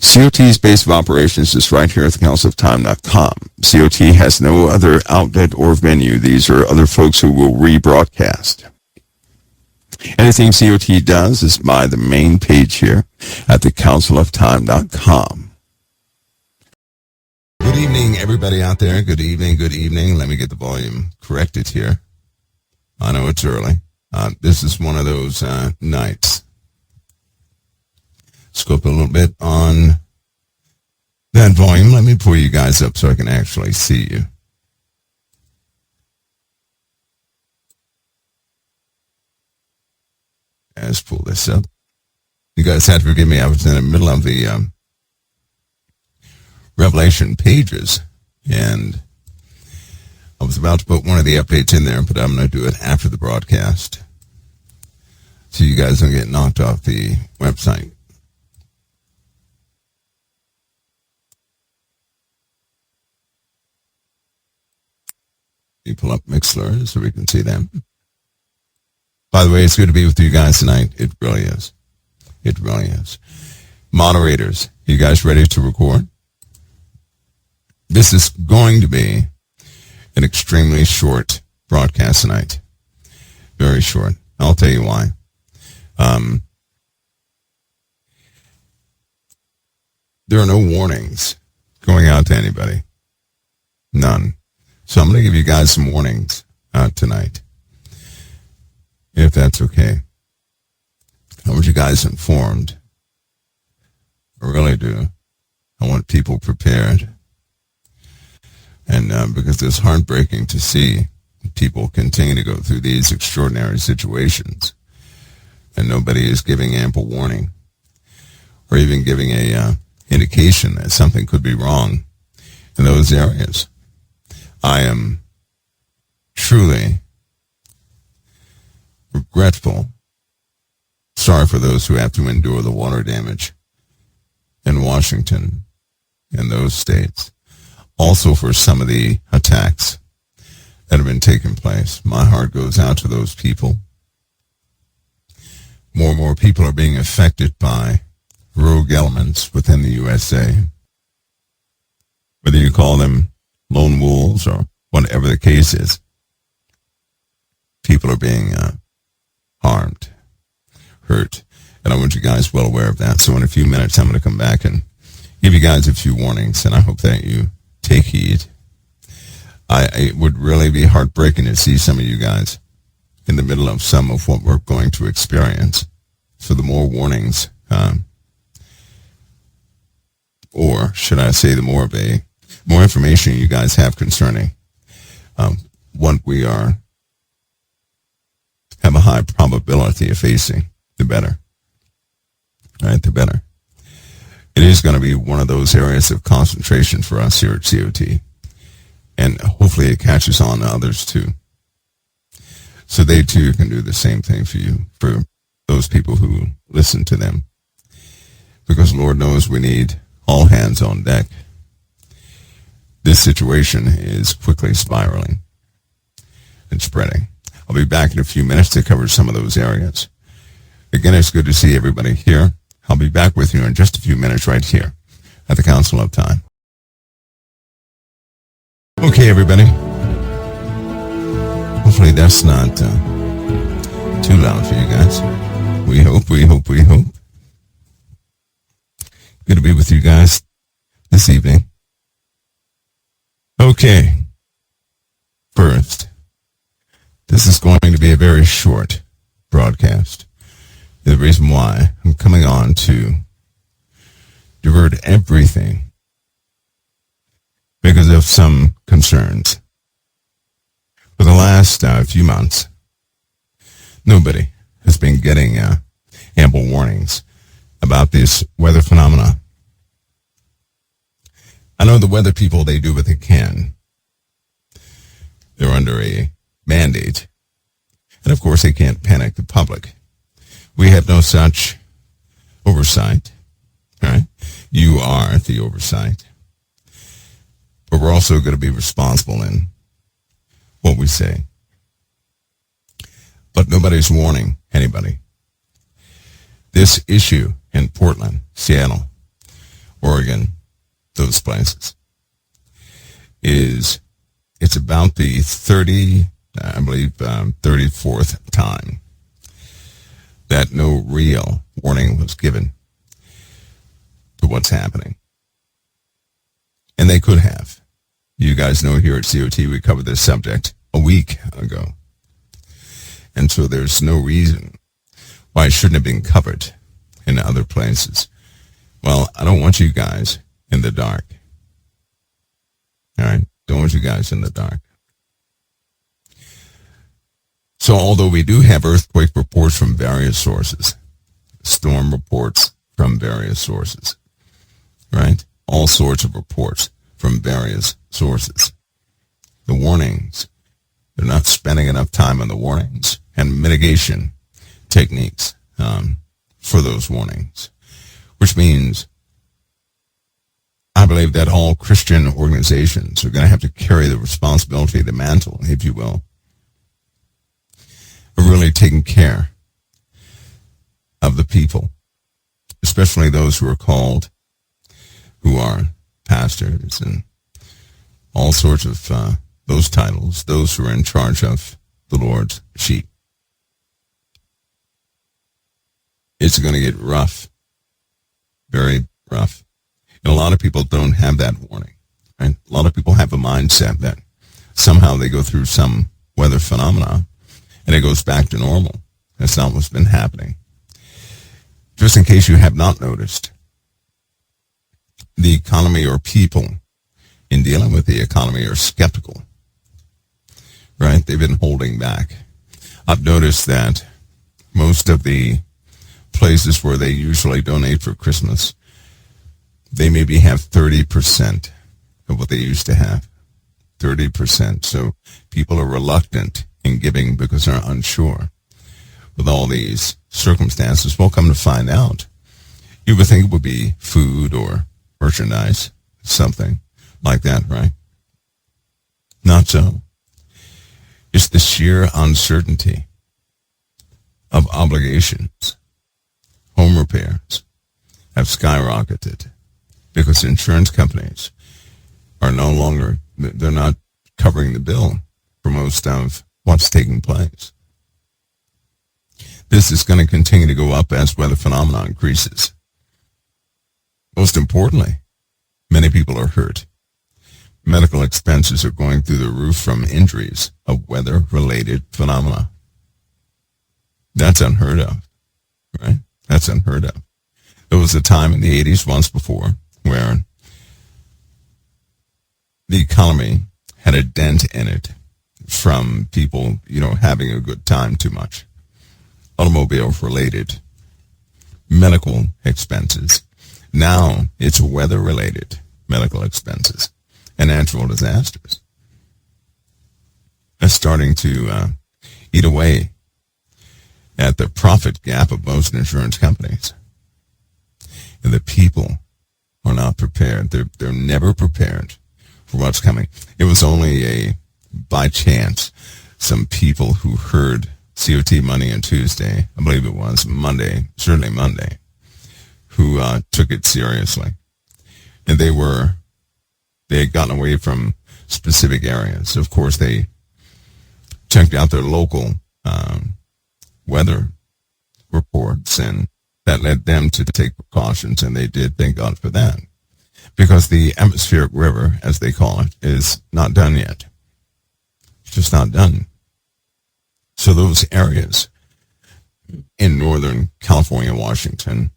COT's base of operations is right here at thecouncilofTime.com. COT has no other outlet or venue. These are other folks who will rebroadcast. Anything COT does is by the main page here at thecouncilofTime.com. Good evening, everybody out there. Good evening, good evening. Let me get the volume corrected here. I know it's early. This is one of those nights. Scope a little bit on that volume. Let me pull you guys up so I can actually see you. Let's pull this up. You guys have to forgive me. I was in the middle of the Revelation pages, and I was about to put one of the updates in there, but I'm going to do it after the broadcast, so you guys don't get knocked off the website. You pull up Mixlr so we can see them. By the way, it's good to be with you guys tonight. It really is. It really is. Moderators, you guys ready to record? This is going to be an extremely short broadcast tonight. Very short. I'll tell you why. There are no warnings going out to anybody. None. So I'm going to give you guys some warnings tonight, if that's okay. I want you guys informed. I really do. I want people prepared. And because it's heartbreaking to see people continue to go through these extraordinary situations, and nobody is giving ample warning or even giving a indication that something could be wrong in those areas. I am truly regretful, sorry for those who have to endure the water damage in Washington and those states. Also for some of the attacks that have been taking place. My heart goes out to those people. More and more people are being affected by rogue elements within the USA. Whether you call them lone wolves or whatever the case is, people are being harmed, hurt, and I want you guys well aware of that. So in a few minutes, I'm going to come back and give you guys a few warnings, and I hope that you take heed. It would really be heartbreaking to see some of you guys in the middle of some of what we're going to experience. So the more warnings, or should I say the more information you guys have concerning what we have a high probability of facing, the better. All right, the better. It is going to be one of those areas of concentration for us here at COT. And hopefully it catches on to others too. So they too can do the same thing for you, for those people who listen to them. Because Lord knows we need all hands on deck. This situation is quickly spiraling and spreading. I'll be back in a few minutes to cover some of those areas. Again, it's good to see everybody here. I'll be back with you in just a few minutes right here at the Council of Time. Okay, everybody. Hopefully that's not too loud for you guys. We hope. Good to be with you guys this evening. Okay. First, this is going to be a very short broadcast. The reason why I'm coming on to divert everything because of some concerns. For the last few months, nobody has been getting ample warnings about this weather phenomena. I know the weather people, they do what they can. They're under a mandate. And of course, they can't panic the public. We have no such oversight. All right? You are the oversight. But we're also going to be responsible in what we say. But nobody's warning anybody. This issue in Portland, Seattle, Oregon, those places, it's about the 34th time that no real warning was given to what's happening. And they could have. You guys know here at COT we covered this subject a week ago. And so there's no reason why it shouldn't have been covered in other places. Well, I don't want you guys in the dark. All right? Don't want you guys in the dark. So although we do have earthquake reports from various sources, storm reports from various sources, right? All sorts of reports from various sources. The warnings, they're not spending enough time on the warnings and mitigation techniques for those warnings, which means I believe that all Christian organizations are going to have to carry the responsibility, the mantle, if you will, of really taking care of the people, especially those who are called, who are pastors and all sorts of those titles, those who are in charge of the Lord's sheep. It's going to get rough, very rough. And a lot of people don't have that warning, right? A lot of people have a mindset that somehow they go through some weather phenomena and it goes back to normal. That's not what's been happening. Just in case you have not noticed, the economy or people in dealing with the economy are skeptical, right? They've been holding back. I've noticed that most of the places where they usually donate for Christmas, they maybe have 30% of what they used to have. 30%. So people are reluctant in giving because they're unsure. With all these circumstances, we'll come to find out. You would think it would be food or merchandise, something like that, right? Not so. It's the sheer uncertainty of obligations. Home repairs have skyrocketed because insurance companies are no longer, they're not covering the bill for most of what's taking place. This is going to continue to go up as weather phenomena increases. Most importantly, many people are hurt. Medical expenses are going through the roof from injuries of weather-related phenomena. That's unheard of, right? That's unheard of. There was a time in the 80s, once before, where the economy had a dent in it from people, having a good time too much. Automobile-related medical expenses. Now it's weather-related medical expenses and natural disasters. That's starting to eat away at the profit gap of most insurance companies. And the people are not prepared. They're never prepared for what's coming. It was only by chance some people who heard COT Monday and Tuesday, I believe it was Monday, certainly Monday, who took it seriously. And they had gotten away from specific areas. Of course, they checked out their local weather reports, and that led them to take precautions, and they did, thank God for that. Because the atmospheric river, as they call it, is not done yet. It's just not done. So those areas in Northern California, Washington,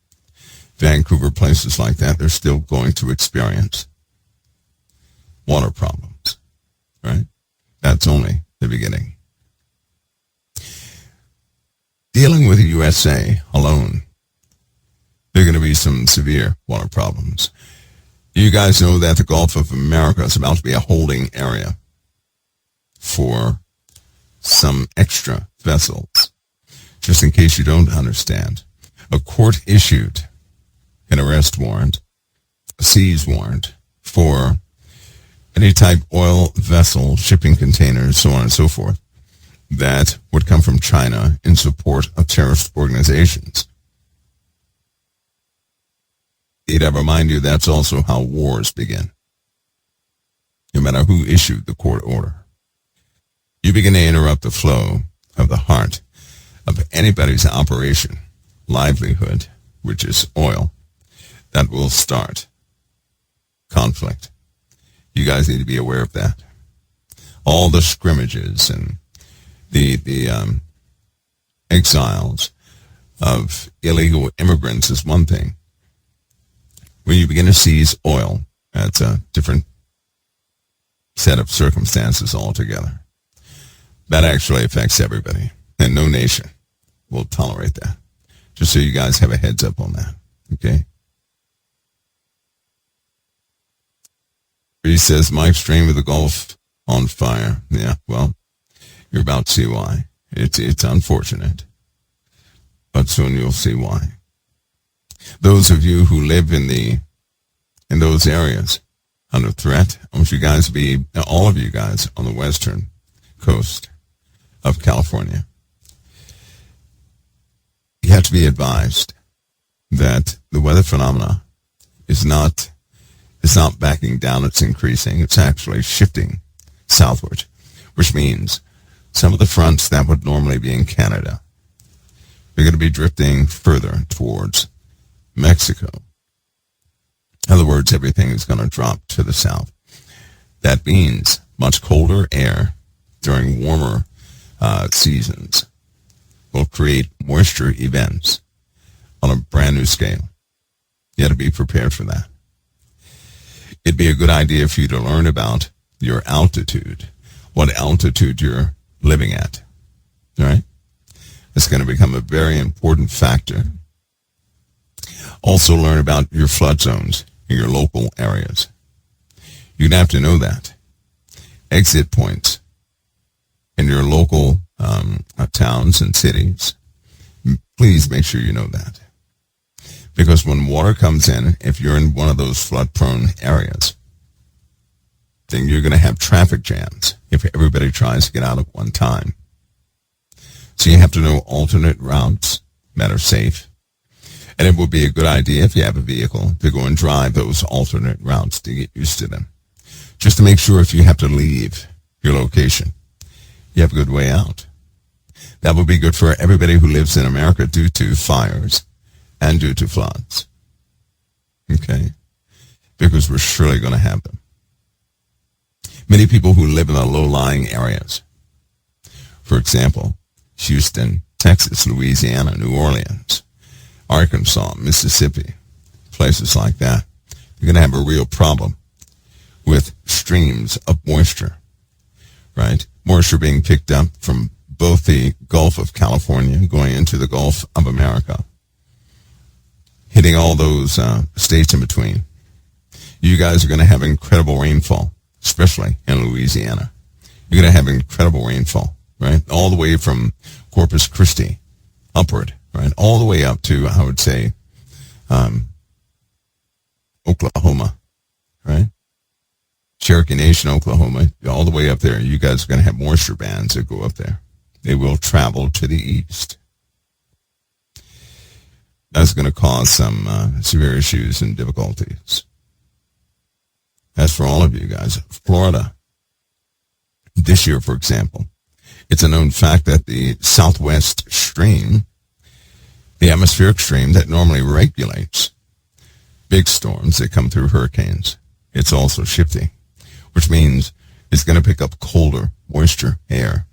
Vancouver, places like that, they're still going to experience water problems, right? That's only the beginning. Dealing with the USA alone, there are going to be some severe water problems. You guys know that the Gulf of America is about to be a holding area for some extra vessels. Just in case you don't understand, a court issued an arrest warrant, a seize warrant for any type oil vessel, shipping containers, so on and so forth, that would come from China in support of terrorist organizations. Need I remind you, that's also how wars begin. No matter who issued the court order. You begin to interrupt the flow of the heart of anybody's operation, livelihood, which is oil, that will start conflict. You guys need to be aware of that. All the scrimmages and the exiles of illegal immigrants is one thing. When you begin to seize oil, that's a different set of circumstances altogether. That actually affects everybody, and no nation will tolerate that. Just so you guys have a heads up on that, okay? He says, Mike, stream of the Gulf on fire. Yeah, well, you're about to see why. It's unfortunate, but soon you'll see why. Those of you who live in those areas under threat, I want you guys to be, all of you guys on the western coast of California, you have to be advised that the weather phenomena is not backing down, it's increasing, it's actually shifting southward, which means some of the fronts that would normally be in Canada, they're going to be drifting further towards Mexico. In other words, everything is going to drop to the south. That means much colder air during warmer seasons will create moisture events on a brand new scale. You have to be prepared for that. It'd be a good idea for you to learn about your altitude, what altitude you're living at, all right? It's going to become a very important factor. Also learn about your flood zones in your local areas. You'd have to know that. Exit points in your local towns and cities. Please make sure you know that. Because when water comes in, if you're in one of those flood-prone areas, then you're going to have traffic jams if everybody tries to get out at one time. So you have to know alternate routes that are safe. And it would be a good idea if you have a vehicle to go and drive those alternate routes to get used to them. Just to make sure if you have to leave your location, you have a good way out. That would be good for everybody who lives in America due to fires and due to floods. Okay? Because we're surely going to have them. Many people who live in the low-lying areas, for example, Houston, Texas, Louisiana, New Orleans, Arkansas, Mississippi, places like that, you're going to have a real problem with streams of moisture, right? Moisture being picked up from both the Gulf of California going into the Gulf of America, hitting all those states in between. You guys are going to have incredible rainfall, especially in Louisiana. You're going to have incredible rainfall, right? All the way from Corpus Christi upward, right? All the way up to, I would say, Oklahoma, right? Cherokee Nation, Oklahoma, all the way up there. You guys are going to have moisture bands that go up there. They will travel to the east. That's going to cause some severe issues and difficulties. As for all of you guys, Florida, this year, for example, it's a known fact that the southwest stream, the atmospheric stream that normally regulates big storms that come through hurricanes, it's also shifting, which means it's going to pick up colder, moisture air.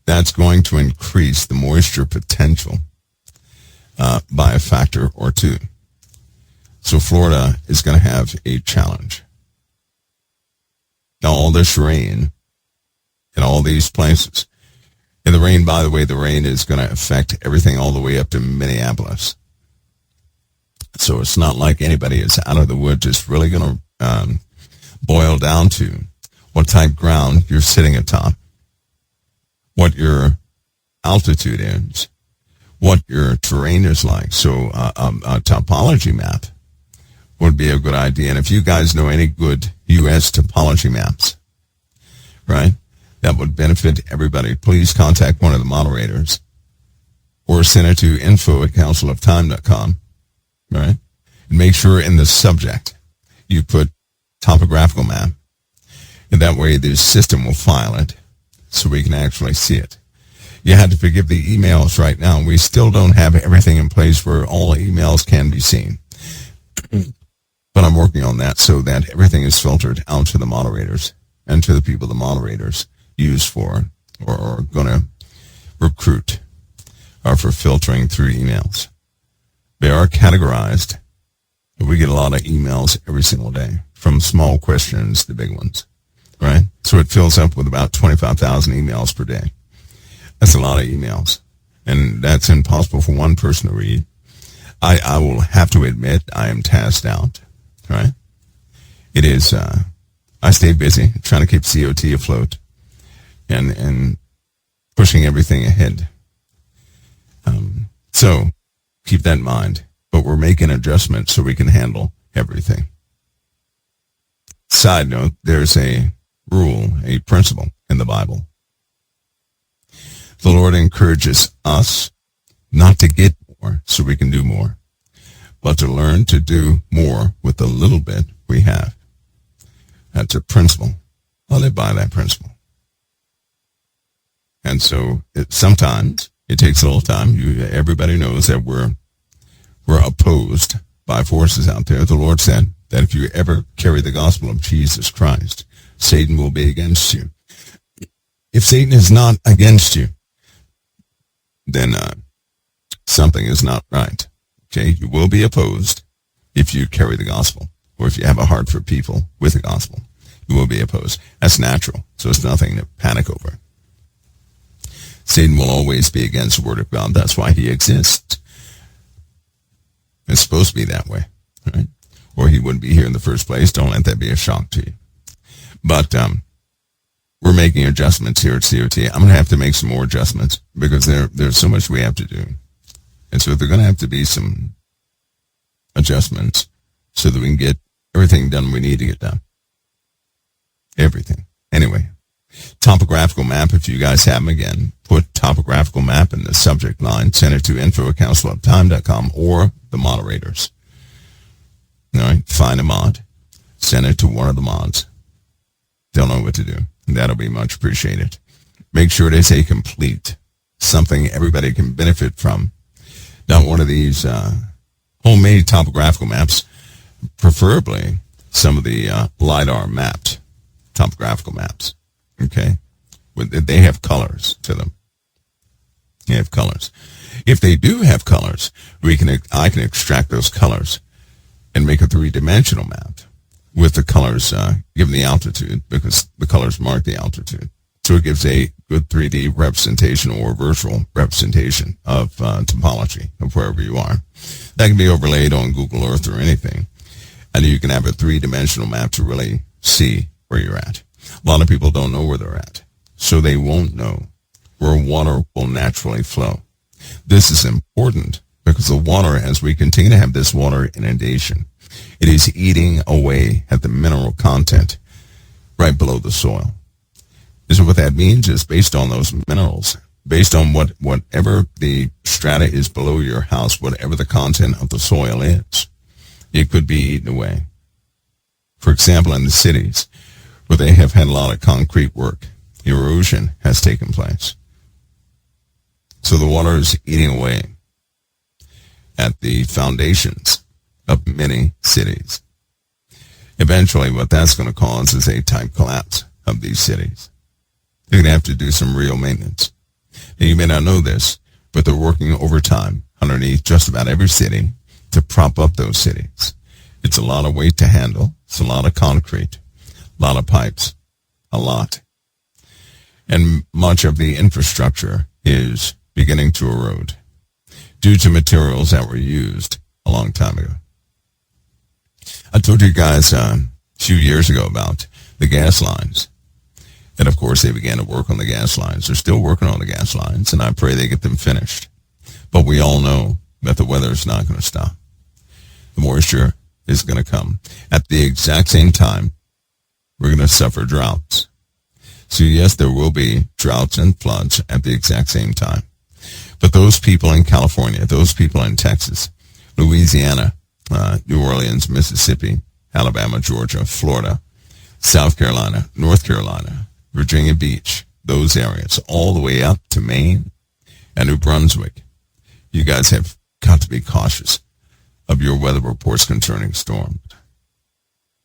That's going to increase the moisture potential by a factor or two. So Florida is going to have a challenge. Now, all this rain in all these places, and the rain, by the way, the rain is going to affect everything all the way up to Minneapolis. So it's not like anybody is out of the woods. It's really going to boil down to what type ground you're sitting atop, what your altitude is, what your terrain is like. So a topology map would be a good idea. And if you guys know any good U.S. topology maps, right, that would benefit everybody, please contact one of the moderators or send it to info@counciloftime.com, right? And make sure in the subject you put topographical map, and that way the system will file it so we can actually see it. You had to forgive the emails right now. We still don't have everything in place where all emails can be seen. But I'm working on that so that everything is filtered out to the moderators and to the people the moderators use for or are going to recruit or for filtering through emails. They are categorized. We get a lot of emails every single day, from small questions to big ones, right? So it fills up with about 25,000 emails per day. That's a lot of emails, and that's impossible for one person to read. I will have to admit I am tasked out, right? It is, I stay busy trying to keep COT afloat and pushing everything ahead. So keep that in mind. But we're making adjustments so we can handle everything. Side note, there's a rule, a principle in the Bible. The Lord encourages us not to get more so we can do more, but to learn to do more with the little bit we have. That's a principle. I live by that principle. And so sometimes it takes a little time. Everybody knows that we're opposed by forces out there. The Lord said that if you ever carry the gospel of Jesus Christ, Satan will be against you. If Satan is not against you, then something is not right. Okay, you will be opposed if you carry the gospel, or if you have a heart for people with the gospel. You will be opposed. That's natural, so it's nothing to panic over. Satan will always be against the word of God. That's why he exists. It's supposed to be that way, right? Or he wouldn't be here in the first place. Don't let that be a shock to you. But we're making adjustments here at COT. I'm going to have to make some more adjustments because there's so much we have to do. And so there are going to have to be some adjustments so that we can get everything done we need to get done. Everything. Anyway, topographical map, if you guys have them again, put topographical map in the subject line, send it to info@counciloftime.com or the moderators. All right, find a mod, send it to one of the mods. They'll know what to do. That'll be much appreciated. Make sure they say complete, something everybody can benefit from. Not one of these homemade topographical maps, preferably some of the LiDAR mapped topographical maps. Okay, they have colors to them. They have colors. If they do have colors, I can extract those colors and make a three-dimensional map with the colors given the altitude, because the colors mark the altitude. So it gives a good 3D representation or virtual representation of topology of wherever you are. That can be overlaid on Google Earth or anything, and you can have a three-dimensional map to really see where you're at. A lot of people don't know where they're at, so they won't know where water will naturally flow. This is important because the water, as we continue to have this water inundation, it is eating away at the mineral content right below the soil. And so what that means is, based on those minerals, based on whatever the strata is below your house, whatever the content of the soil is, it could be eaten away. For example, in the cities where they have had a lot of concrete work, erosion has taken place. So the water is eating away at the foundations of many cities. Eventually, what that's going to cause is a type collapse of these cities. They're going to have to do some real maintenance. Now, you may not know this, but they're working overtime underneath just about every city to prop up those cities. It's a lot of weight to handle. It's a lot of concrete, a lot of pipes, a lot. And much of the infrastructure is beginning to erode due to materials that were used a long time ago. I told you guys a few years ago about the gas lines. And of course, they began to work on the gas lines. They're still working on the gas lines, and I pray they get them finished. But we all know that the weather is not going to stop. The moisture is going to come. At the exact same time, we're going to suffer droughts. So yes, there will be droughts and floods at the exact same time. But those people in California, those people in Texas, Louisiana, New Orleans, Mississippi, Alabama, Georgia, Florida, South Carolina, North Carolina, Virginia Beach, those areas, all the way up to Maine and New Brunswick. You guys have got to be cautious of your weather reports concerning storms.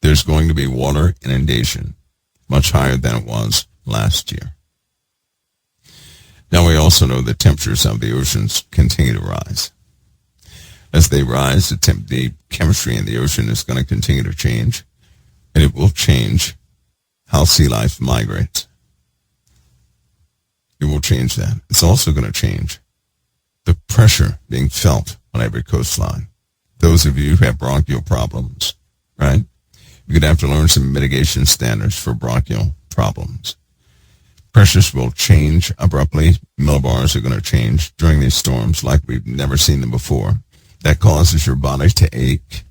There's going to be water inundation much higher than it was last year. Now we also know the temperatures of the oceans continue to rise. As they rise, the chemistry in the ocean is going to continue to change, and it will change how sea life migrates. It will change that. It's also going to change the pressure being felt on every coastline. Those of you who have bronchial problems, right? You're going to have to learn some mitigation standards for bronchial problems. Pressures will change abruptly. Millibars are going to change during these storms like we've never seen them before. That causes your body to ache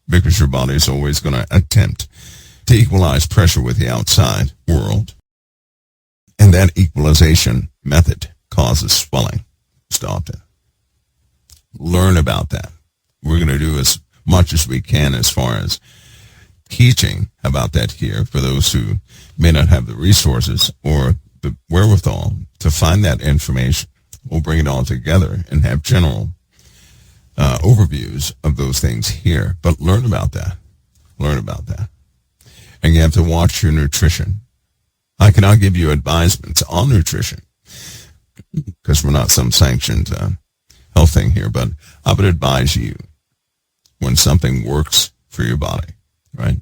because your body is always going to attempt to equalize pressure with the outside world. And that equalization method causes swelling most often. Learn about that. We're going to do as much as we can as far as teaching about that here for those who may not have the resources or the wherewithal to find that information. We'll bring it all together and have general overviews of those things here. But learn about that. Learn about that. And you have to watch your nutrition. I cannot give you advisements on nutrition because we're not some sanctioned health thing here, but I would advise you when something works for your body, right?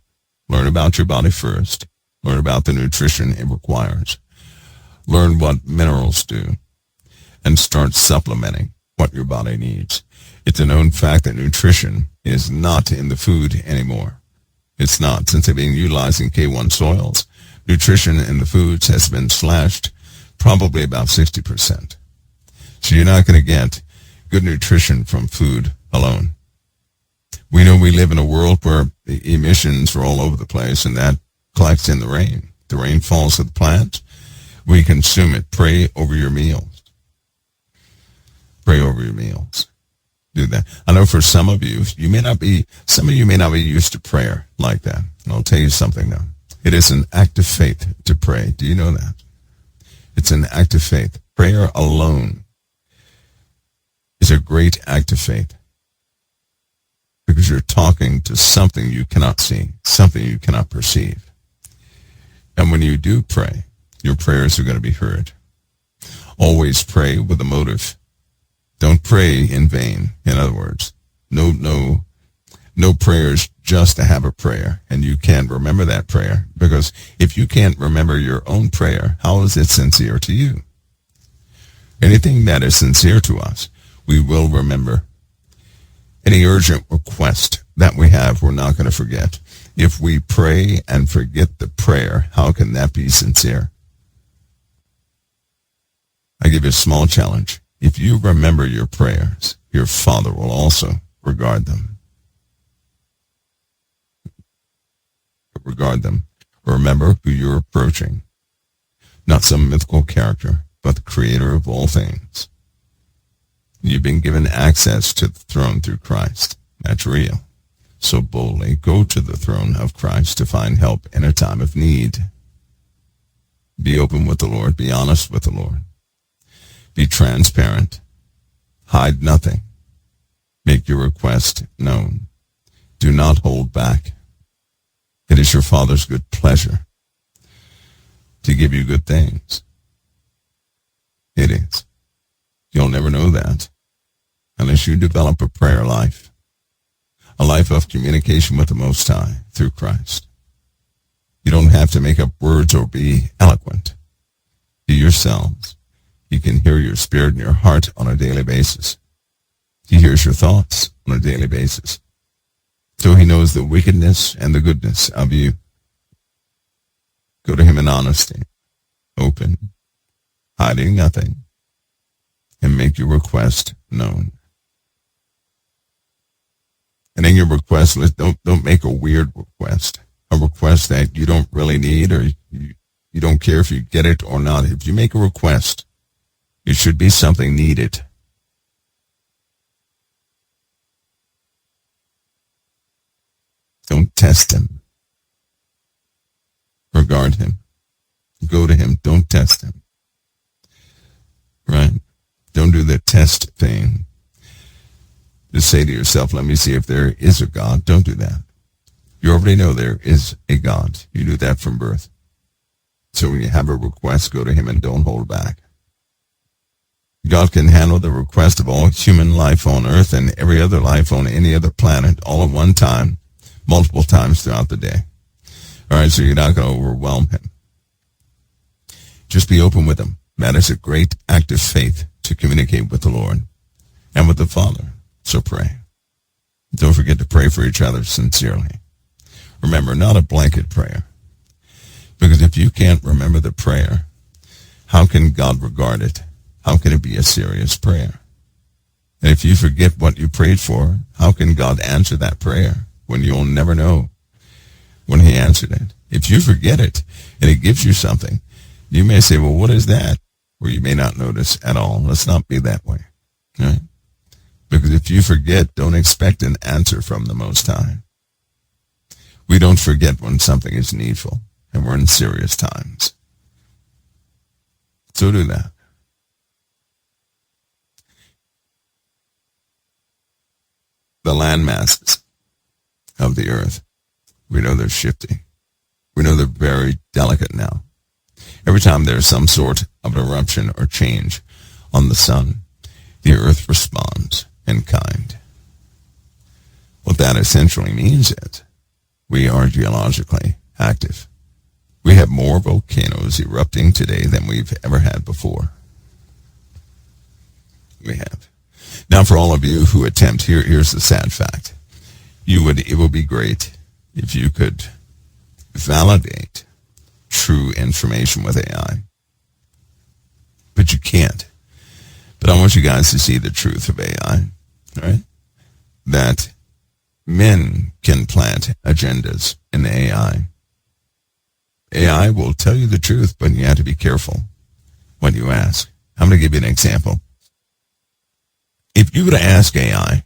Learn about your body first. Learn about the nutrition it requires. Learn what minerals do and start supplementing what your body needs. It's a known fact that nutrition is not in the food anymore. It's not. Since they've been utilizing K1 soils, nutrition in the foods has been slashed probably about 60%. So you're not going to get good nutrition from food alone. We know we live in a world where the emissions are all over the place, and that collects in the rain. The rain falls to the plants. We consume it. Pray over your meals. Pray over your meals. Do that. I know for some of you, some of you may not be used to prayer like that. And I'll tell you something though. It is an act of faith to pray. Do you know that? It's an act of faith. Prayer alone is a great act of faith because you're talking to something you cannot see, something you cannot perceive. And when you do pray, your prayers are going to be heard. Always pray with a motive. Don't pray in vain. In other words, no prayers just to have a prayer, and you can't remember that prayer, because if you can't remember your own prayer, how is it sincere to you? Anything that is sincere to us, we will remember. Any urgent request that we have, we're not going to forget. If we pray and forget the prayer, how can that be sincere? I give you a small challenge. If you remember your prayers, your Father will also regard them. Regard them. Remember who you're approaching. Not some mythical character, but the Creator of all things. You've been given access to the throne through Christ. That's real. So boldly go to the throne of Christ to find help in a time of need. Be open with the Lord. Be honest with the Lord. Be transparent. Hide nothing. Make your request known. Do not hold back. It is your Father's good pleasure to give you good things. It is. You'll never know that unless you develop a prayer life, a life of communication with the Most High through Christ. You don't have to make up words or be eloquent. Be yourselves. He can hear your spirit and your heart on a daily basis. He hears your thoughts on a daily basis. So he knows the wickedness and the goodness of you. Go to him in honesty, open, hiding nothing, and make your request known. And in your request, don't make a weird request, a request that you don't really need, or you don't care if you get it or not. If you make a request, it should be something needed. Don't test him. Regard him. Go to him. Don't test him. Right? Don't do the test thing. Just say to yourself, let me see if there is a God. Don't do that. You already know there is a God. You knew that from birth. So when you have a request, go to him and don't hold back. God can handle the request of all human life on earth and every other life on any other planet all at one time, multiple times throughout the day. All right, so you're not going to overwhelm him. Just be open with him. That is a great act of faith to communicate with the Lord and with the Father. So pray. Don't forget to pray for each other sincerely. Remember, not a blanket prayer. Because if you can't remember the prayer, how can God regard it? How can it be a serious prayer? And if you forget what you prayed for, how can God answer that prayer when you'll never know when he answered it? If you forget it and it gives you something, you may say, well, what is that? Or you may not notice at all. Let's not be that way. Right? Because if you forget, don't expect an answer from the Most High. We don't forget when something is needful, and we're in serious times. So do that. The land masses of the earth, we know they're shifting. We know they're very delicate now. Every time there's some sort of eruption or change on the sun, the earth responds in kind. What that essentially means is we are geologically active. We have more volcanoes erupting today than we've ever had before. We have. Now, for all of you who attempt, here's the sad fact. It would be great if you could validate true information with AI. But you can't. But I want you guys to see the truth of AI, right? That men can plant agendas in the AI. AI will tell you the truth, but you have to be careful when you ask. I'm going to give you an example. If you were to ask AI,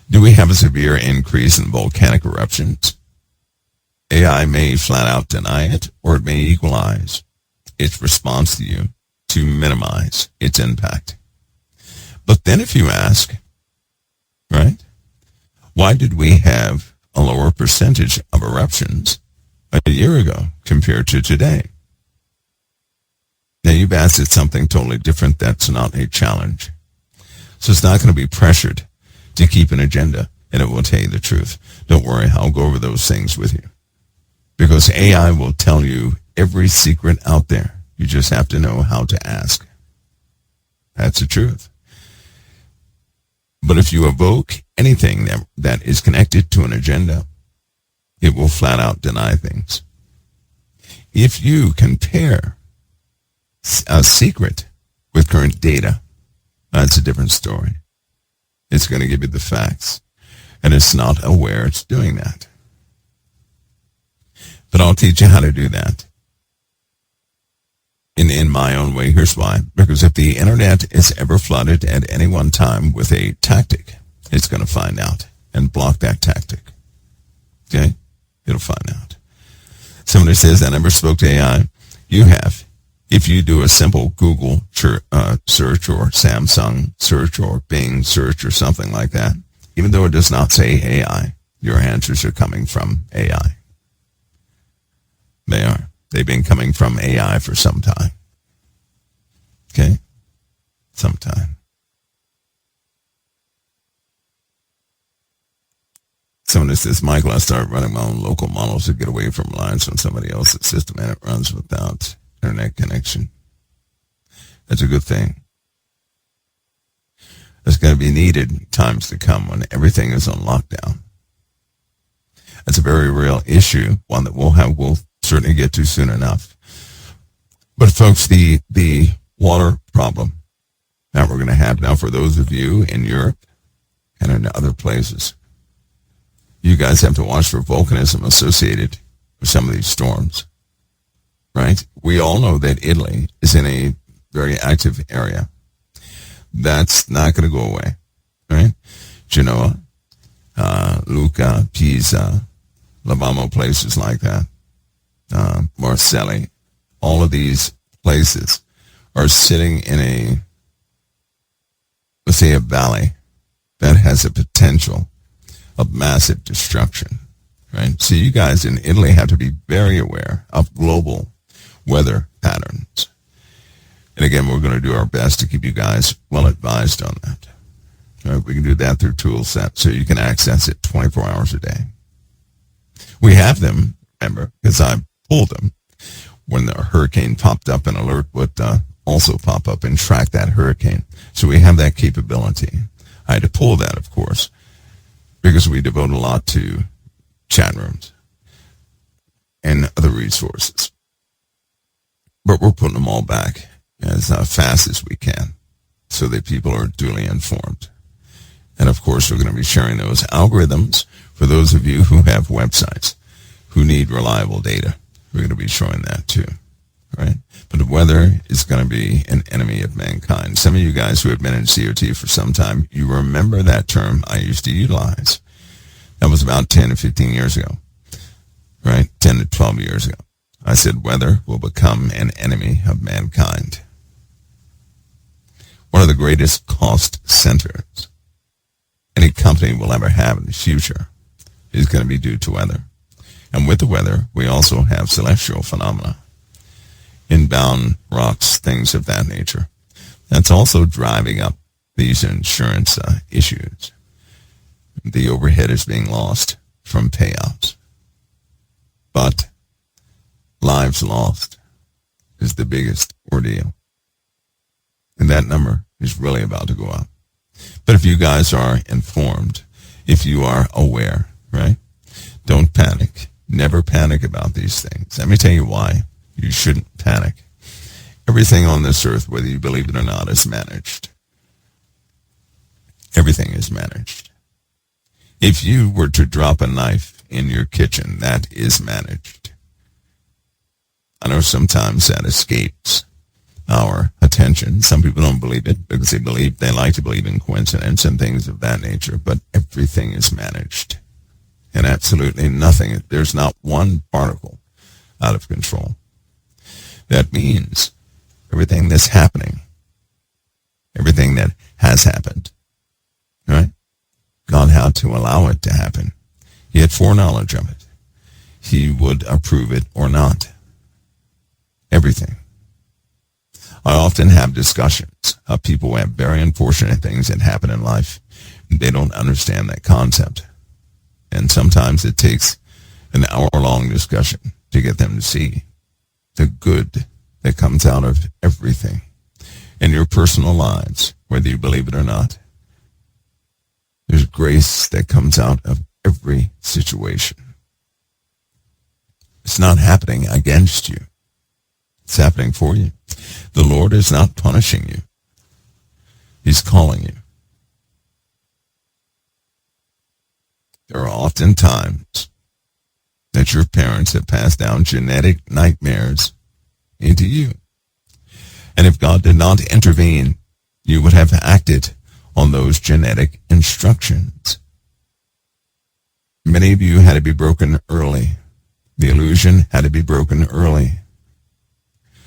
do we have a severe increase in volcanic eruptions? AI may flat out deny it, or it may equalize its response to you to minimize its impact. But then if you ask, right, why did we have a lower percentage of eruptions a year ago compared to today? Now you've asked it something totally different. That's not a challenge. So it's not going to be pressured to keep an agenda, and it will tell you the truth. Don't worry, I'll go over those things with you. Because AI will tell you every secret out there. You just have to know how to ask. That's the truth. But if you evoke anything that is connected to an agenda, it will flat out deny things. If you compare a secret with current data, that's a different story. It's going to give you the facts, and it's not aware it's doing that. But I'll teach you how to do that in my own way. Here's why. Because if the internet is ever flooded at any one time with a tactic, it's going to find out and block that tactic. Okay? It'll find out. Somebody says, I never spoke to AI. You have. If you do a simple Google search or Samsung search or Bing search or something like that, even though it does not say AI, your answers are coming from AI. They are. They've been coming from AI for some time. Okay? Some time. Somebody says, Michael, I started running my own local models to get away from reliance on somebody else's system, and it runs without internet connection. That's a good thing. That's going to be needed in times to come when everything is on lockdown. That's a very real issue, one that we'll certainly get to soon enough. But folks, the water problem that we're going to have now for those of you in Europe and in other places, you guys have to watch for volcanism associated with some of these storms, right? We all know that Italy is in a very active area. That's not going to go away, right? Genoa, Lucca, Pisa, Lavamo, places like that, Marseille. All of these places are sitting in a, let's say, a valley that has a potential of massive destruction, right? So you guys in Italy have to be very aware of global weather patterns. And again, we're going to do our best to keep you guys well advised on that. Right? We can do that through Toolset, so you can access it 24 hours a day. We have them, remember, because I pulled them. When the hurricane popped up, an alert would also pop up and track that hurricane. So we have that capability. I had to pull that, of course, because we devote a lot to chat rooms and other resources. But we're putting them all back as fast as we can so that people are duly informed. And of course, we're going to be sharing those algorithms for those of you who have websites who need reliable data. We're going to be showing that too, right? But the weather is going to be an enemy of mankind. Some of you guys who have been in COT for some time, you remember that term I used to utilize. That was about 10 to 15 years ago, right? 10 to 12 years ago. I said weather will become an enemy of mankind. One of the greatest cost centers any company will ever have in the future is going to be due to weather. And with the weather, we also have celestial phenomena, inbound rocks, things of that nature. That's also driving up these insurance issues. The overhead is being lost from payouts. But lives lost is the biggest ordeal. And that number is really about to go up. But if you guys are informed, if you are aware, right, don't panic. Never panic about these things. Let me tell you why you shouldn't panic. Everything on this earth, whether you believe it or not, is managed. Everything is managed. If you were to drop a knife in your kitchen, that is managed. I know sometimes that escapes our attention. Some people don't believe it because they like to believe in coincidence and things of that nature, but everything is managed. And absolutely nothing, there's not one particle out of control. That means everything that's happening, everything that has happened, right? God had to allow it to happen. He had foreknowledge of it. He would approve it or not. Everything. I often have discussions of people who have very unfortunate things that happen in life. They don't understand that concept. And sometimes it takes an hour-long discussion to get them to see the good that comes out of everything in your personal lives, whether you believe it or not. There's grace that comes out of every situation. It's not happening against you. It's happening for you. The Lord is not punishing you. He's calling you. There are often times that your parents have passed down genetic nightmares into you. And if God did not intervene, you would have acted on those genetic instructions. Many of you had to be broken early. The illusion had to be broken early.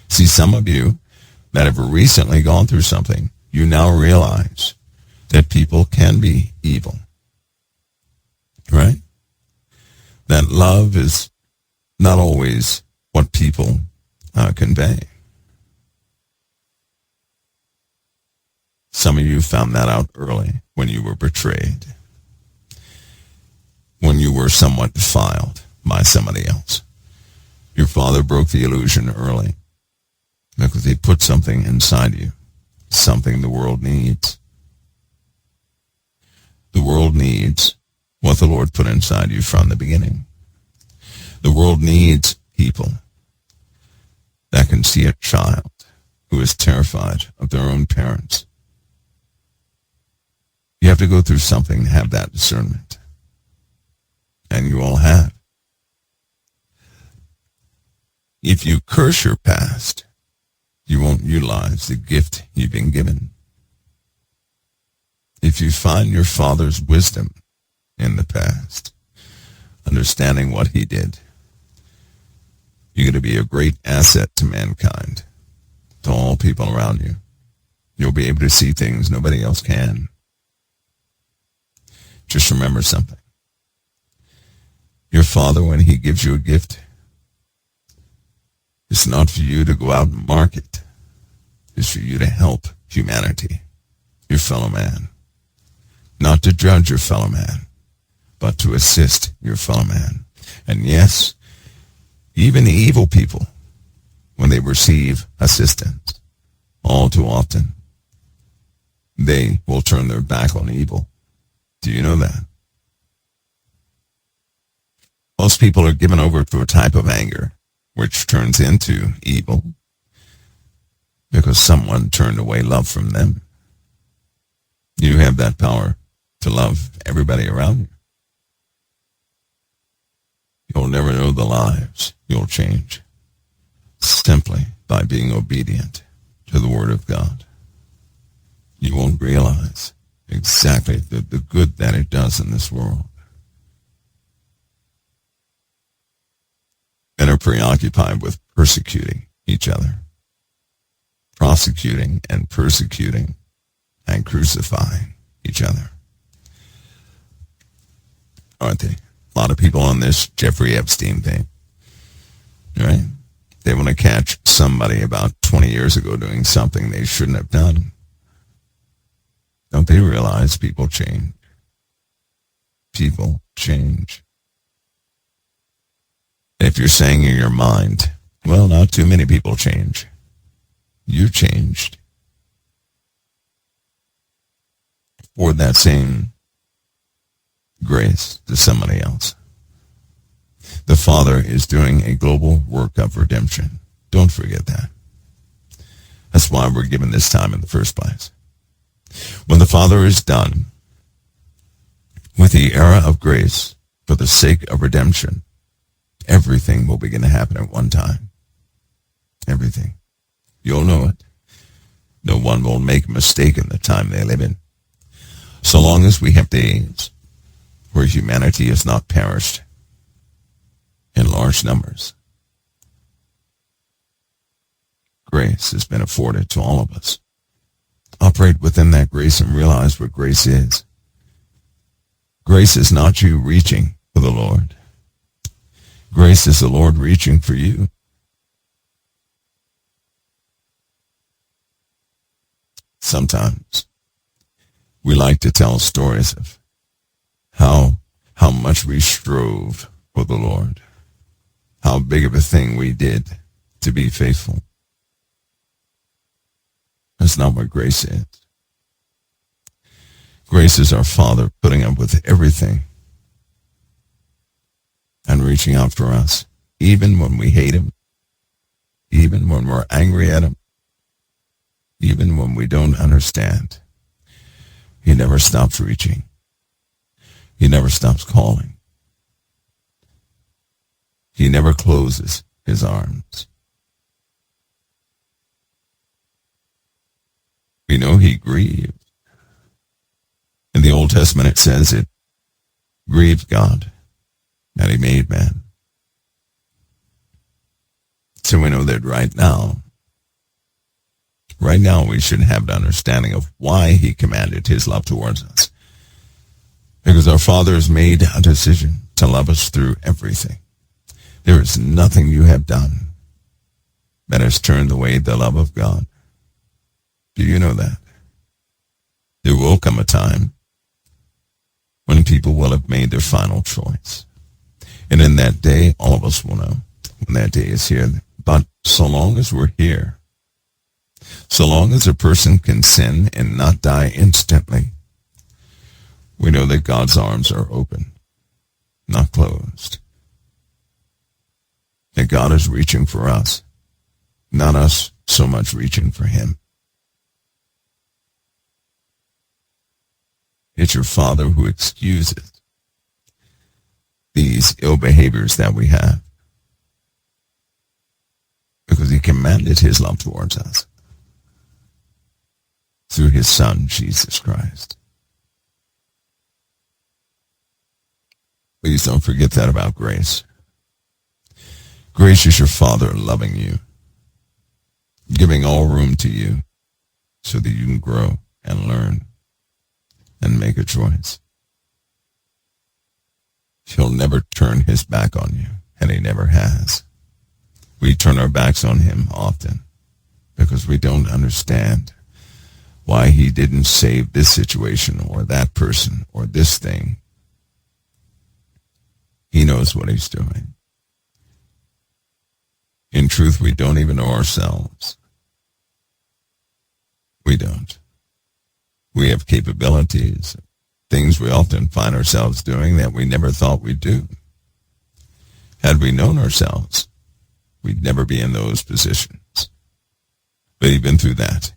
See, some of you that have recently gone through something, you now realize that people can be evil. Right? That love is not always what people convey. Some of you found that out early when you were betrayed, when you were somewhat defiled by somebody else. Your father broke the illusion early because he put something inside you, something the world needs. The world needs what the Lord put inside you from the beginning. The world needs people that can see a child who is terrified of their own parents. You have to go through something to have that discernment. And you all have. If you curse your past, you won't utilize the gift you've been given. If you find your father's wisdom in the past, understanding what he did. You're going to be a great asset to mankind, to all people around you. You'll be able to see things nobody else can. Just remember something. Your Father, when he gives you a gift, it's not for you to go out and market. It's for you to help humanity, your fellow man. Not to judge your fellow man, but to assist your fellow man. And yes, even evil people, when they receive assistance, all too often, they will turn their back on evil. Do you know that? Most people are given over to a type of anger, which turns into evil, because someone turned away love from them. You have that power to love everybody around you. You'll never know the lives you'll change simply by being obedient to the Word of God. You won't realize exactly the good that it does in this world. Men are preoccupied with persecuting each other, prosecuting and persecuting and crucifying each other. Aren't they? A lot of people on this Jeffrey Epstein thing, right? They want to catch somebody about 20 years ago doing something they shouldn't have done. Don't they realize people change? People change. If you're saying in your mind, well, not too many people change. You changed. For that same grace to somebody else. The Father is doing a global work of redemption. Don't forget that. That's why we're given this time in the first place. When the Father is done with the era of grace for the sake of redemption, everything will begin to happen at one time. Everything. You'll know it. No one will make a mistake in the time they live in. So long as we have days where humanity has not perished in large numbers, grace has been afforded to all of us. Operate within that grace and realize what grace is. Grace is not you reaching for the Lord. Grace is the Lord reaching for you. Sometimes we like to tell stories of how much we strove for the Lord, how big of a thing we did to be faithful. That's not what grace is. Grace is our Father putting up with everything and reaching out for us, even when we hate him, even when we're angry at him, even when we don't understand. He never stops reaching. He never stops calling. He never closes his arms. We know he grieved. In the Old Testament it says it grieved God that he made man. So we know that right now we should have an understanding of why he commanded his love towards us. Because our Father has made a decision to love us through everything. There is nothing you have done that has turned away the love of God. Do you know that? There will come a time when people will have made their final choice. And in that day, all of us will know when that day is here. But so long as we're here, so long as a person can sin and not die instantly, we know that God's arms are open, not closed. That God is reaching for us, not us so much reaching for him. It's your Father who excuses these ill behaviors that we have, because he commanded his love towards us through his Son, Jesus Christ. Please don't forget that about grace. Grace is your Father loving you, giving all room to you so that you can grow and learn and make a choice. He'll never turn his back on you, and he never has. We turn our backs on him often because we don't understand why he didn't save this situation or that person or this thing. He knows what he's doing. In truth, we don't even know ourselves. We don't. We have capabilities, things we often find ourselves doing that we never thought we'd do. Had we known ourselves, we'd never be in those positions. But even through that,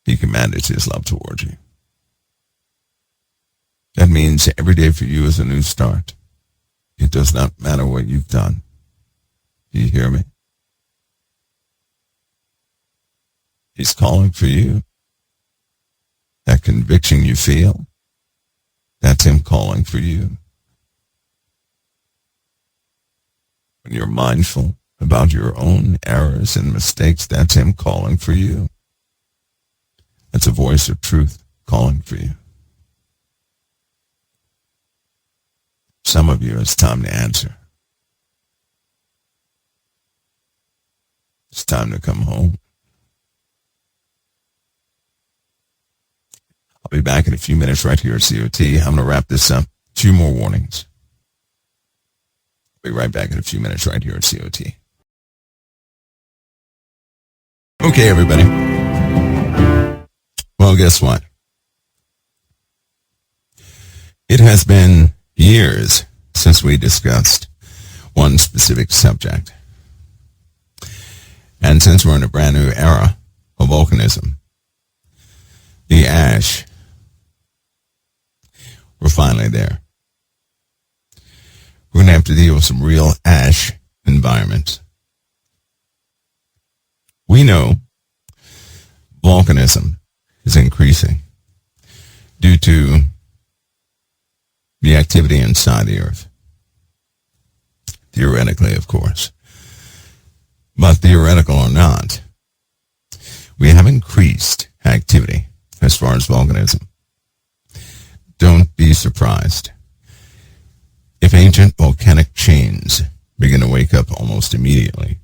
he commanded his love toward you. That means every day for you is a new start. It does not matter what you've done. Do you hear me? He's calling for you. That conviction you feel, that's him calling for you. When you're mindful about your own errors and mistakes, that's him calling for you. That's a voice of truth calling for you. Some of you, it's time to answer. It's time to come home. I'll be back in a few minutes right here at COT. I'm going to wrap this up. 2 more warnings. I'll be right back in a few minutes right here at COT. Okay, everybody. Well, guess what? It has been years since we discussed one specific subject. And since we're in a brand new era of volcanism, the ash, we're finally there. We're going to have to deal with some real ash environments. We know volcanism is increasing due to the activity inside the earth. Theoretically, of course. But theoretical or not, we have increased activity as far as volcanism. Don't be surprised if ancient volcanic chains begin to wake up almost immediately.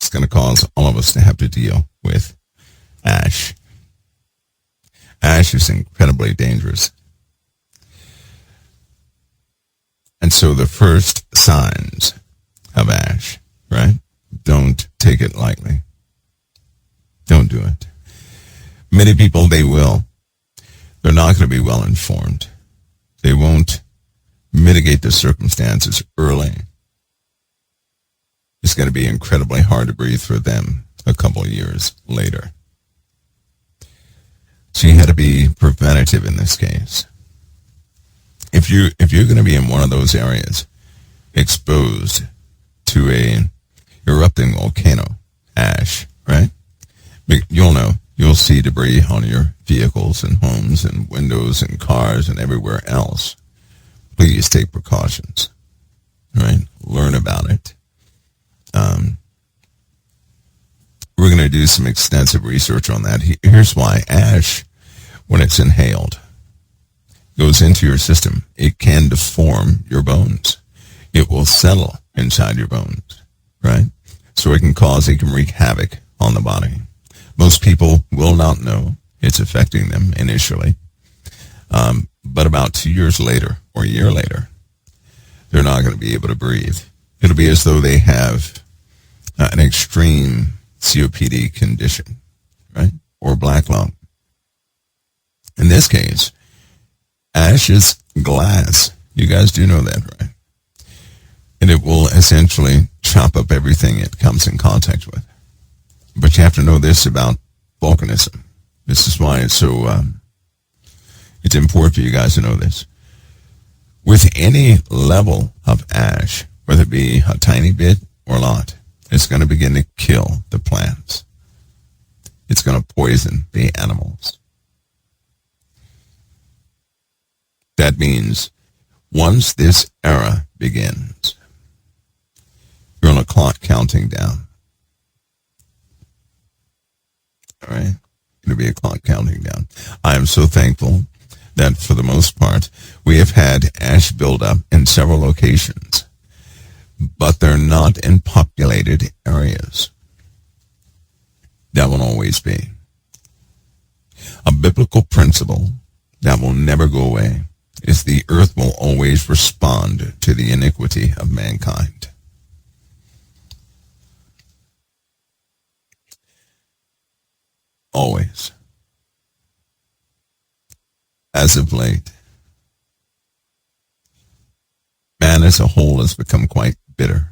It's going to cause all of us to have to deal with ash. Ash is incredibly dangerous. And so the first signs of ash, right? Don't take it lightly. Don't do it. Many people, they will. They're not going to be well informed. They won't mitigate the circumstances early. It's going to be incredibly hard to breathe for them a couple of years later. So you had to be preventative in this case. If you're going to be in one of those areas exposed to a erupting volcano, ash, right? You'll know. You'll see debris on your vehicles and homes and windows and cars and everywhere else. Please take precautions, right? Learn about it. We're going to do some extensive research on that. Here's why. Ash, when it's inhaled, goes into your system. It can deform your bones. It will settle inside your bones, right? So it can wreak havoc on the body. Most people will not know it's affecting them initially. But about 2 years later or a year later, they're not going to be able to breathe. It'll be as though they have an extreme COPD condition, right? Or black lung. In this case, ash is glass. You guys do know that, right? And it will essentially chop up everything it comes in contact with. But you have to know this about volcanism. This is why it's so, it's important for you guys to know this. With any level of ash, whether it be a tiny bit or a lot, it's going to begin to kill the plants. It's going to poison the animals. That means once this era begins, you're on a clock counting down. All right? It'll be a clock counting down. I am so thankful that for the most part, we have had ash buildup in several locations, but they're not in populated areas. That will always be. A biblical principle that will never go away is the earth will always respond to the iniquity of mankind. Always. As of late, man as a whole has become quite bitter.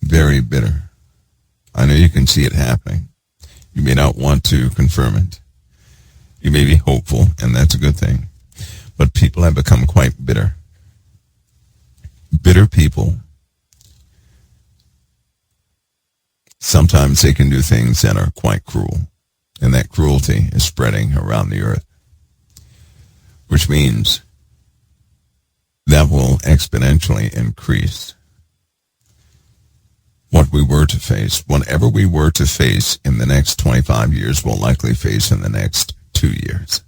Very bitter. I know you can see it happening. You may not want to confirm it. You may be hopeful, and that's a good thing. But people have become quite bitter. Bitter people, sometimes they can do things that are quite cruel, and that cruelty is spreading around the earth, which means that will exponentially increase what we were to face. Whatever we were to face in the next 25 years, we'll likely face in the next 2 years.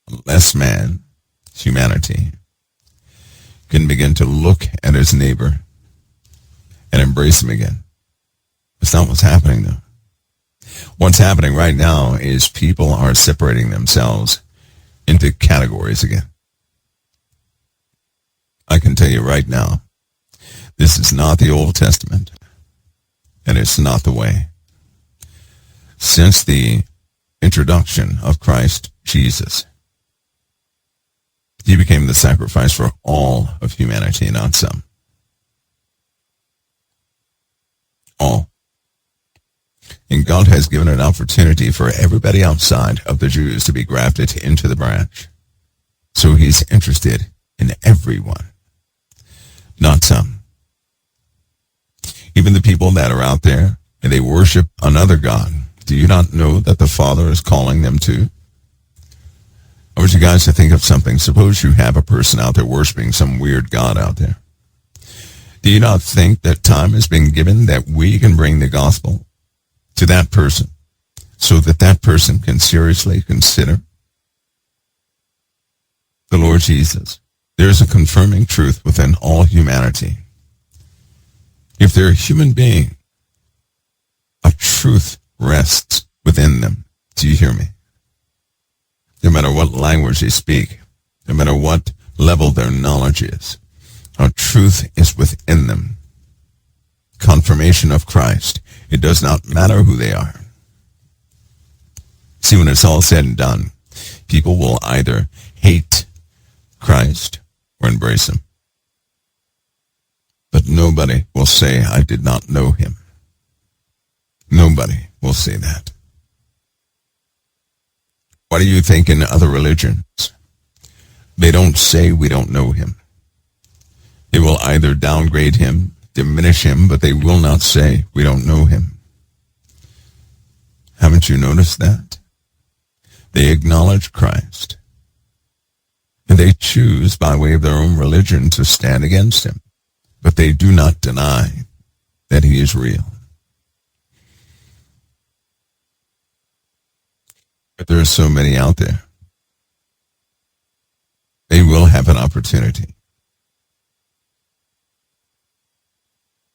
Unless man, humanity, can begin to look at his neighbor and embrace him again. It's not what's happening, though. What's happening right now is people are separating themselves into categories again. I can tell you right now, this is not the Old Testament, and it's not the way. Since the introduction of Christ Jesus, he became the sacrifice for all of humanity, not some. All. And God has given an opportunity for everybody outside of the Jews to be grafted into the branch. So he's interested in everyone, not some. Even the people that are out there and they worship another God, do you not know that the Father is calling them to? I want you guys to think of something. Suppose you have a person out there worshiping some weird God out there. Do you not think that time has been given that we can bring the gospel to that person so that that person can seriously consider the Lord Jesus? There's a confirming truth within all humanity. If they're a human being, a truth rests within them. Do you hear me? No matter what language they speak, no matter what level their knowledge is, a truth is within them. Confirmation of Christ. It does not matter who they are. See, when it's all said and done, people will either hate Christ or embrace him. But nobody will say, I did not know him. Nobody will say that. What do you think in other religions? They don't say we don't know him. They will either downgrade him, diminish him, but they will not say we don't know him. Haven't you noticed that? They acknowledge Christ, and they choose by way of their own religion to stand against him, but they do not deny that he is real. But there are so many out there. They will have an opportunity.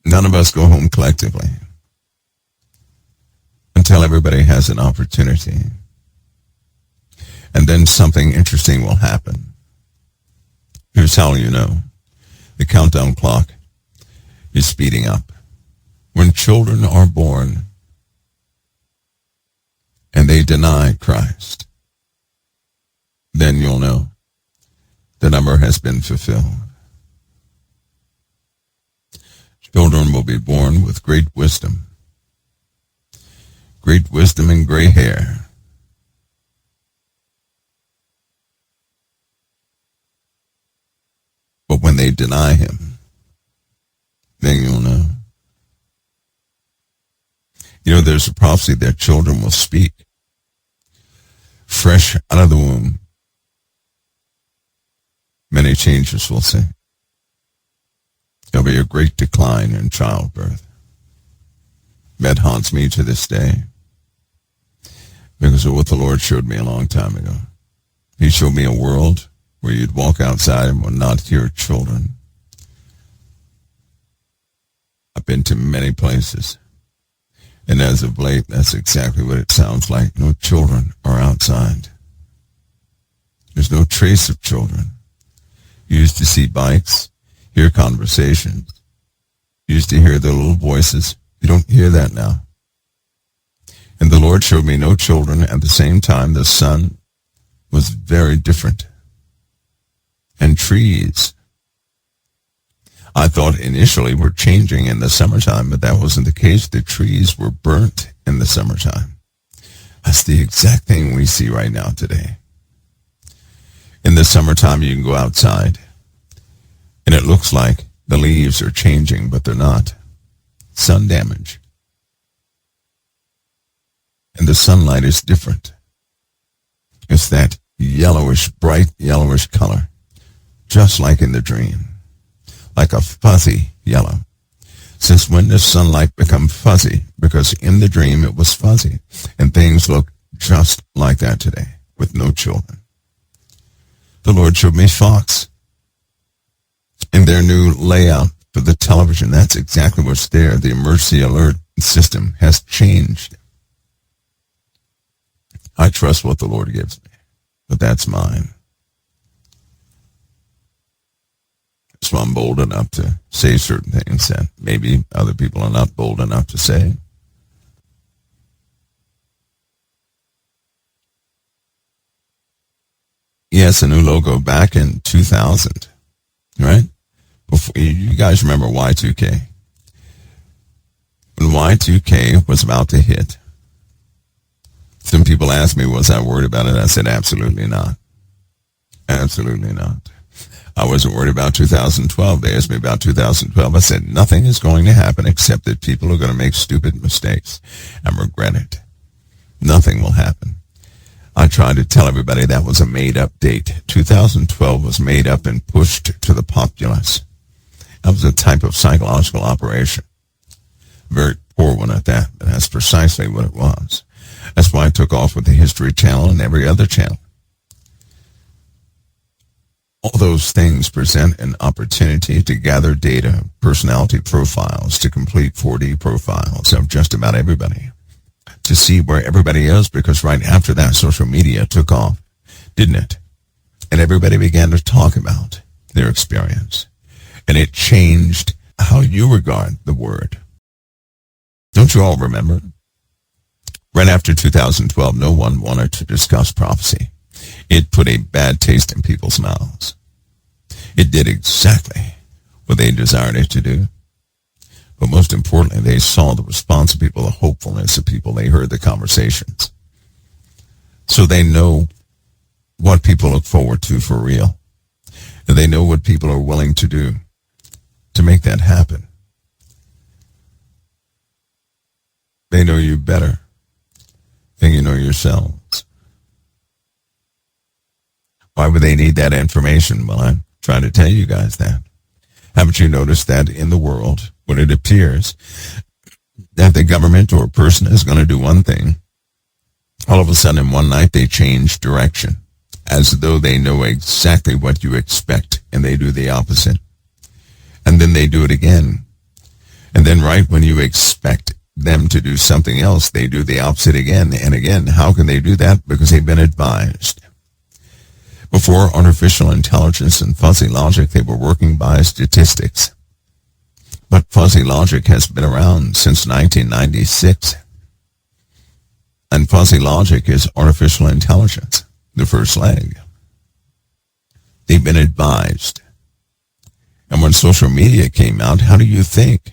None of us go home collectively until everybody has an opportunity. And then something interesting will happen. Here's how you know. The countdown clock is speeding up. When children are born and they deny Christ, then you'll know the number has been fulfilled. Children will be born with great wisdom and gray hair. But when they deny him, then you'll know. You know, there's a prophecy that children will speak fresh out of the womb. Many changes we'll see. There'll be a great decline in childbirth. That haunts me to this day because of what the Lord showed me a long time ago. He showed me a world where you'd walk outside and would not hear children. I've been to many places, and as of late, that's exactly what it sounds like. No children are outside. There's no trace of children. You used to see bikes, hear conversations. You used to hear their little voices. You don't hear that now. And the Lord showed me no children. At the same time, the sun was very different. And trees, I thought initially were changing in the summertime, but that wasn't the case. The trees were burnt in the summertime. That's the exact thing we see right now today. In the summertime, you can go outside, and it looks like the leaves are changing, but they're not. Sun damage. And the sunlight is different. It's that yellowish, bright yellowish color, just like in the dream, like a fuzzy yellow. Since when does sunlight become fuzzy? Because in the dream it was fuzzy, and things look just like that today, with no children. The Lord showed me Fox in their new layout for the television. That's exactly what's there. The emergency alert system has changed. I trust what the Lord gives me, but that's mine. So I'm bold enough to say certain things that maybe other people are not bold enough to say. Yes, a new logo back in 2000, right? Before, you guys remember Y2K? When Y2K was about to hit, some people asked me, was I worried about it? I said, absolutely not. Absolutely not. I wasn't worried about 2012. They asked me about 2012. I said, nothing is going to happen except that people are going to make stupid mistakes and regret it. Nothing will happen. I tried to tell everybody that was a made-up date. 2012 was made up and pushed to the populace. That was a type of psychological operation. Very poor one at that, but that's precisely what it was. That's why I took off with the History Channel and every other channel. All those things present an opportunity to gather data, personality profiles, to complete 4D profiles of just about everybody, to see where everybody is, because right after that, social media took off, didn't it? And everybody began to talk about their experience. And it changed how you regard the word. Don't you all remember? Right after 2012, no one wanted to discuss prophecy. It put a bad taste in people's mouths. It did exactly what they desired it to do. But most importantly, they saw the response of people, the hopefulness of people. They heard the conversations. So they know what people look forward to for real. And they know what people are willing to do to make that happen. They know you better than you know yourselves. Why would they need that information? Well, I'm trying to tell you guys that. Haven't you noticed that in the world, when it appears that the government or a person is going to do one thing, all of a sudden in one night they change direction, as though they know exactly what you expect, and they do the opposite. And then they do it again. And then right when you expect them to do something else, they do the opposite again and again. How can they do that? Because they've been advised. Before artificial intelligence and fuzzy logic, they were working by statistics. But fuzzy logic has been around since 1996. And fuzzy logic is artificial intelligence, the first leg. They've been advised. And when social media came out, how do you think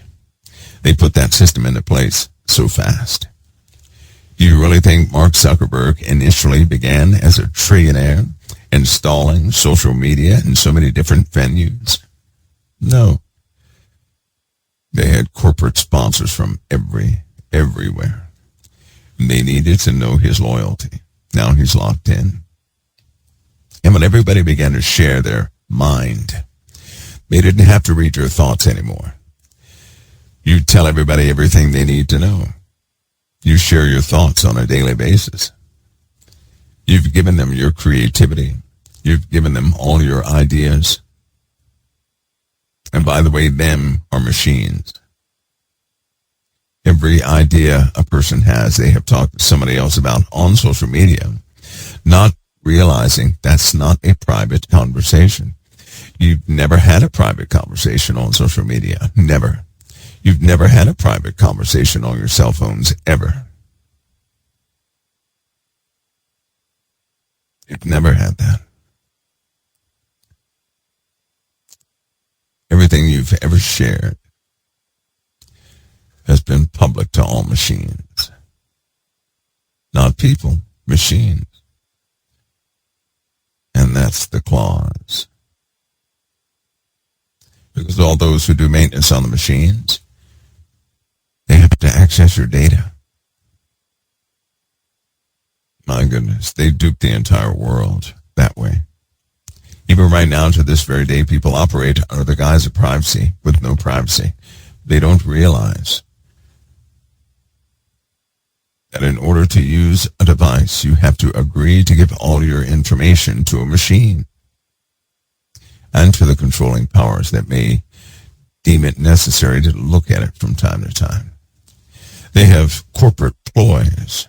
they put that system into place so fast? Do you really think Mark Zuckerberg initially began as a trillionaire installing social media in so many different venues? No. They had corporate sponsors from everywhere. And they needed to know his loyalty. Now he's locked in. And when everybody began to share their mind, they didn't have to read your thoughts anymore. You tell everybody everything they need to know. You share your thoughts on a daily basis. You've given them your creativity. You've given them all your ideas. And by the way, them are machines. Every idea a person has, they have talked to somebody else about on social media, not realizing that's not a private conversation. You've never had a private conversation on social media. Never. You've never had a private conversation on your cell phones, ever. You've never had that. Everything you've ever shared has been public to all machines. Not people, machines. And that's the clause. Because all those who do maintenance on the machines, they have to access your data. My goodness, they dupe the entire world that way. Even right now, to this very day, people operate under the guise of privacy with no privacy. They don't realize that in order to use a device, you have to agree to give all your information to a machine and to the controlling powers that may deem it necessary to look at it from time to time. They have corporate ploys.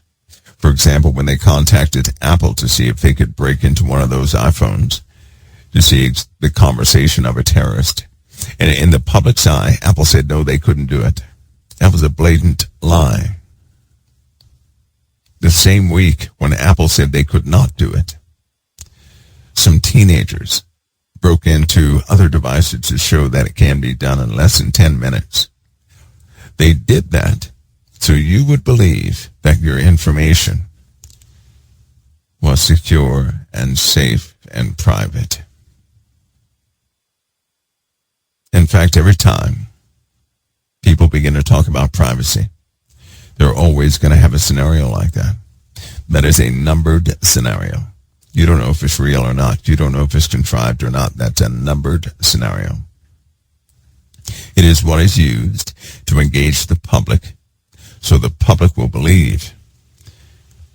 For example, when they contacted Apple to see if they could break into one of those iPhones to see the conversation of a terrorist, and in the public's eye, Apple said no, they couldn't do it. That was a blatant lie. The same week when Apple said they could not do it, some teenagers broke into other devices to show that it can be done in less than 10 minutes. They did that so you would believe that your information was secure and safe and private. In fact, every time people begin to talk about privacy, they're always going to have a scenario like that. That is a numbered scenario. You don't know if it's real or not. You don't know if it's contrived or not. That's a numbered scenario. It is what is used to engage the public, so the public will believe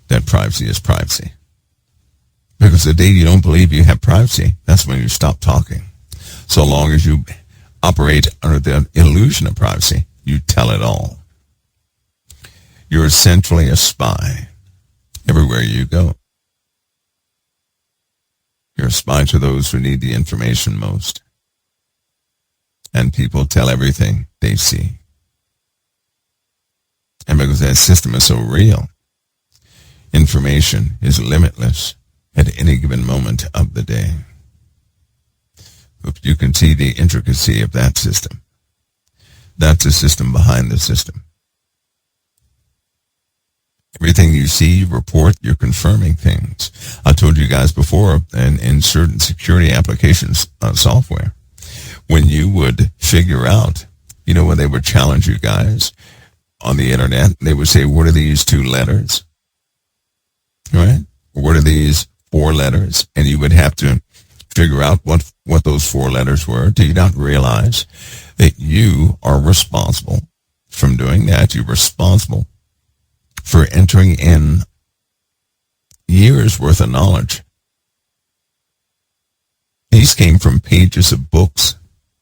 that privacy is privacy. Because the day you don't believe you have privacy, that's when you stop talking. So long as you operate under the illusion of privacy, you tell it all. You're essentially a spy everywhere you go. You're a spy to those who need the information most. And people tell everything they see. And because that system is so real, information is limitless at any given moment of the day. If you can see the intricacy of that system, that's the system behind the system. Everything you see, you report, you're confirming things. I told you guys before, in certain security applications software, when you would figure out, when they would challenge you guys on the internet, they would say, what are these 2 letters? Right? What are these 4 letters? And you would have to figure out what those 4 letters were. Do you not realize that you are responsible from doing that? You're responsible for entering in years worth of knowledge. These came from pages of books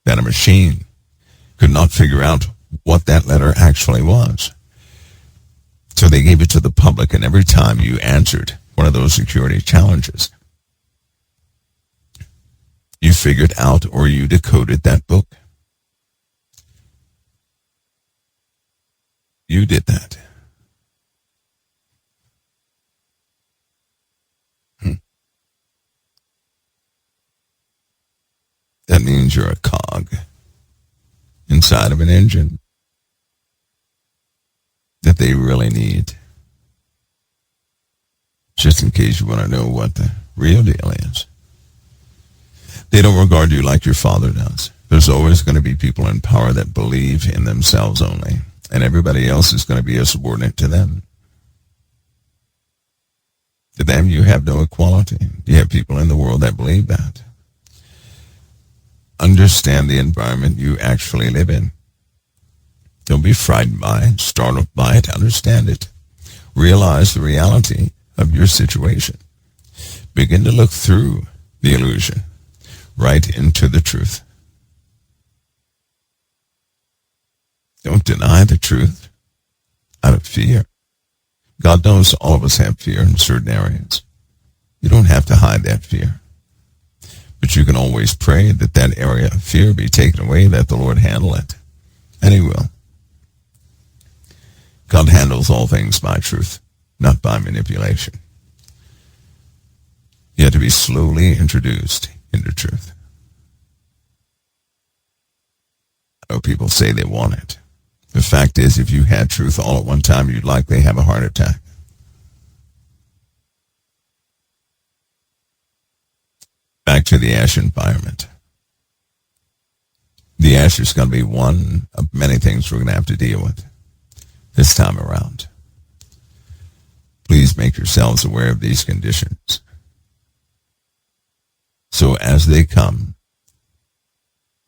that a machine could not figure out what that letter actually was. So they gave it to the public, and every time you answered one of those security challenges, you figured out or you decoded that book. You did that. That means you're a cog inside of an engine that they really need. Just in case you want to know what the real deal is. They don't regard you like your father does. There's always going to be people in power that believe in themselves only, and everybody else is going to be a subordinate to them. To them, you have no equality. You have people in the world that believe that. Understand the environment you actually live in. Don't be frightened by it, startled by it, understand it. Realize the reality of your situation. Begin to look through the illusion right into the truth. Don't deny the truth out of fear. God knows all of us have fear in certain areas. You don't have to hide that fear. But you can always pray that that area of fear be taken away, that the Lord handle it. And he will. God handles all things by truth, not by manipulation. You have to be slowly introduced into truth. I know people say they want it. The fact is, if you had truth all at one time, you'd likely have a heart attack. Back to the ash environment. The ash is going to be one of many things we're going to have to deal with this time around. Please make yourselves aware of these conditions. So as they come,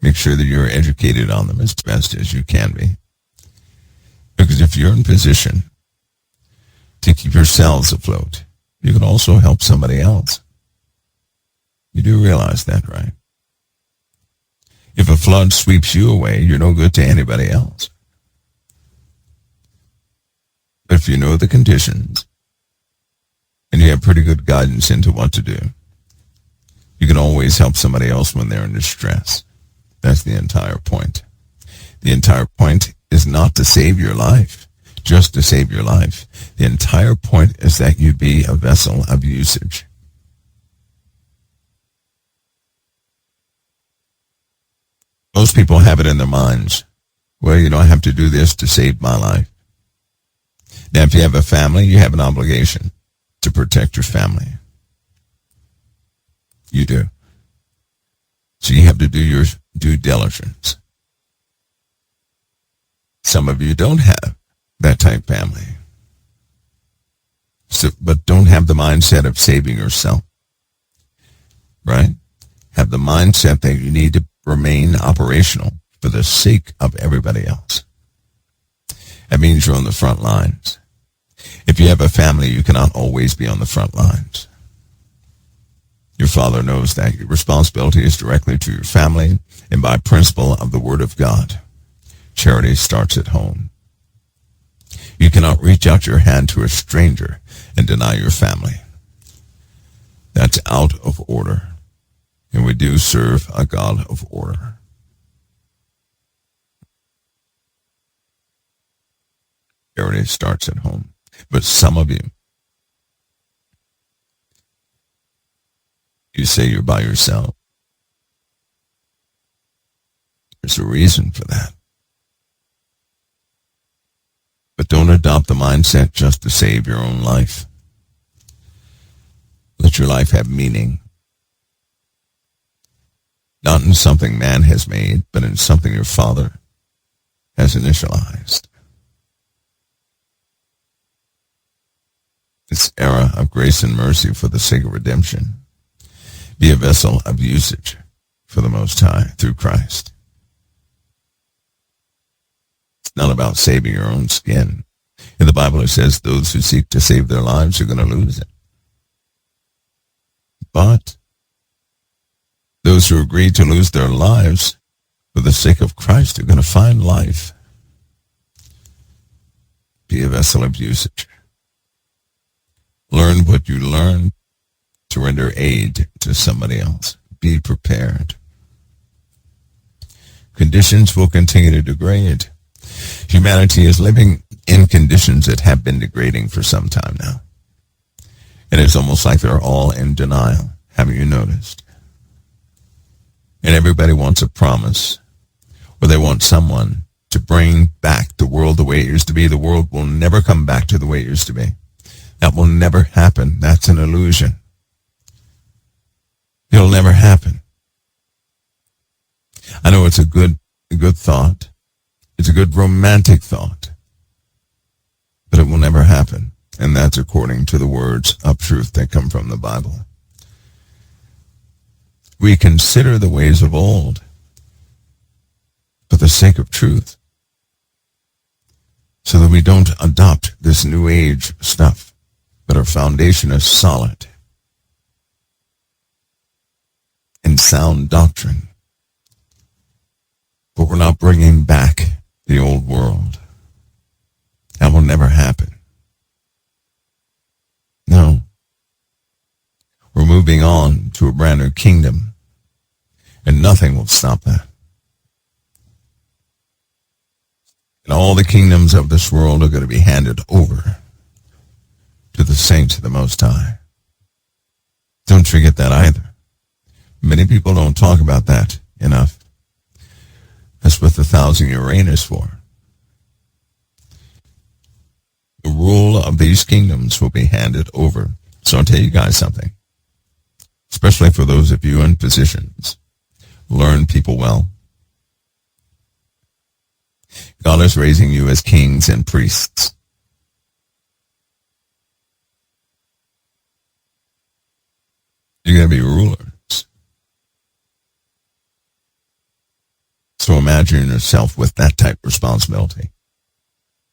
make sure that you're educated on them as best as you can be. Because if you're in position to keep yourselves afloat, you can also help somebody else. You do realize that, right? If a flood sweeps you away, you're no good to anybody else. But if you know the conditions and you have pretty good guidance into what to do, you can always help somebody else when they're in distress. That's the entire point. The entire point is not to save your life, just to save your life. The entire point is that you be a vessel of usage. Most people have it in their minds, well, you know, I have to do this to save my life. Now, if you have a family, you have an obligation to protect your family. You do. So you have to do your due diligence. Some of you don't have that type family. So, but don't have the mindset of saving yourself. Right? Have the mindset that you need to remain operational for the sake of everybody else. That means you're on the front lines. If you have a family, you cannot always be on the front lines. Your Father knows that your responsibility is directly to your family and by principle of the Word of God. Charity starts at home. You cannot reach out your hand to a stranger and deny your family. That's out of order. And we do serve a God of order. Charity starts at home. But some of you, you say you're by yourself. There's a reason for that. But don't adopt the mindset just to save your own life. Let your life have meaning. Not in something man has made, but in something your Father has initialized. This era of grace and mercy for the sake of redemption. Be a vessel of usage for the Most High through Christ. It's not about saving your own skin. In the Bible it says those who seek to save their lives are going to lose it. But those who agree to lose their lives for the sake of Christ are going to find life. Be a vessel of usage. Learn what you learn to render aid to somebody else. Be prepared. Conditions will continue to degrade. Humanity is living in conditions that have been degrading for some time now. And it's almost like they're all in denial. Haven't you noticed? And everybody wants a promise, or they want someone to bring back the world the way it used to be. The world will never come back to the way it used to be. That will never happen. That's an illusion. It'll never happen. I know it's a good thought. It's a good romantic thought. But it will never happen. and that's according to the words of truth that come from the Bible. We consider the ways of old for the sake of truth, so that we don't adopt this new age stuff, but our foundation is solid in sound doctrine. But we're not bringing back the old world. That will never happen. No. We're moving on to a brand new kingdom, and nothing will stop that. And all the kingdoms of this world are going to be handed over to the saints of the Most High. Don't forget that either. Many people don't talk about that enough. That's what the 1,000-year reign is for. The rule of these kingdoms will be handed over. So I'll tell you guys something, especially for those of you in positions. Learn people well. God is raising you as kings and priests. You're going to be rulers. So imagine yourself with that type of responsibility.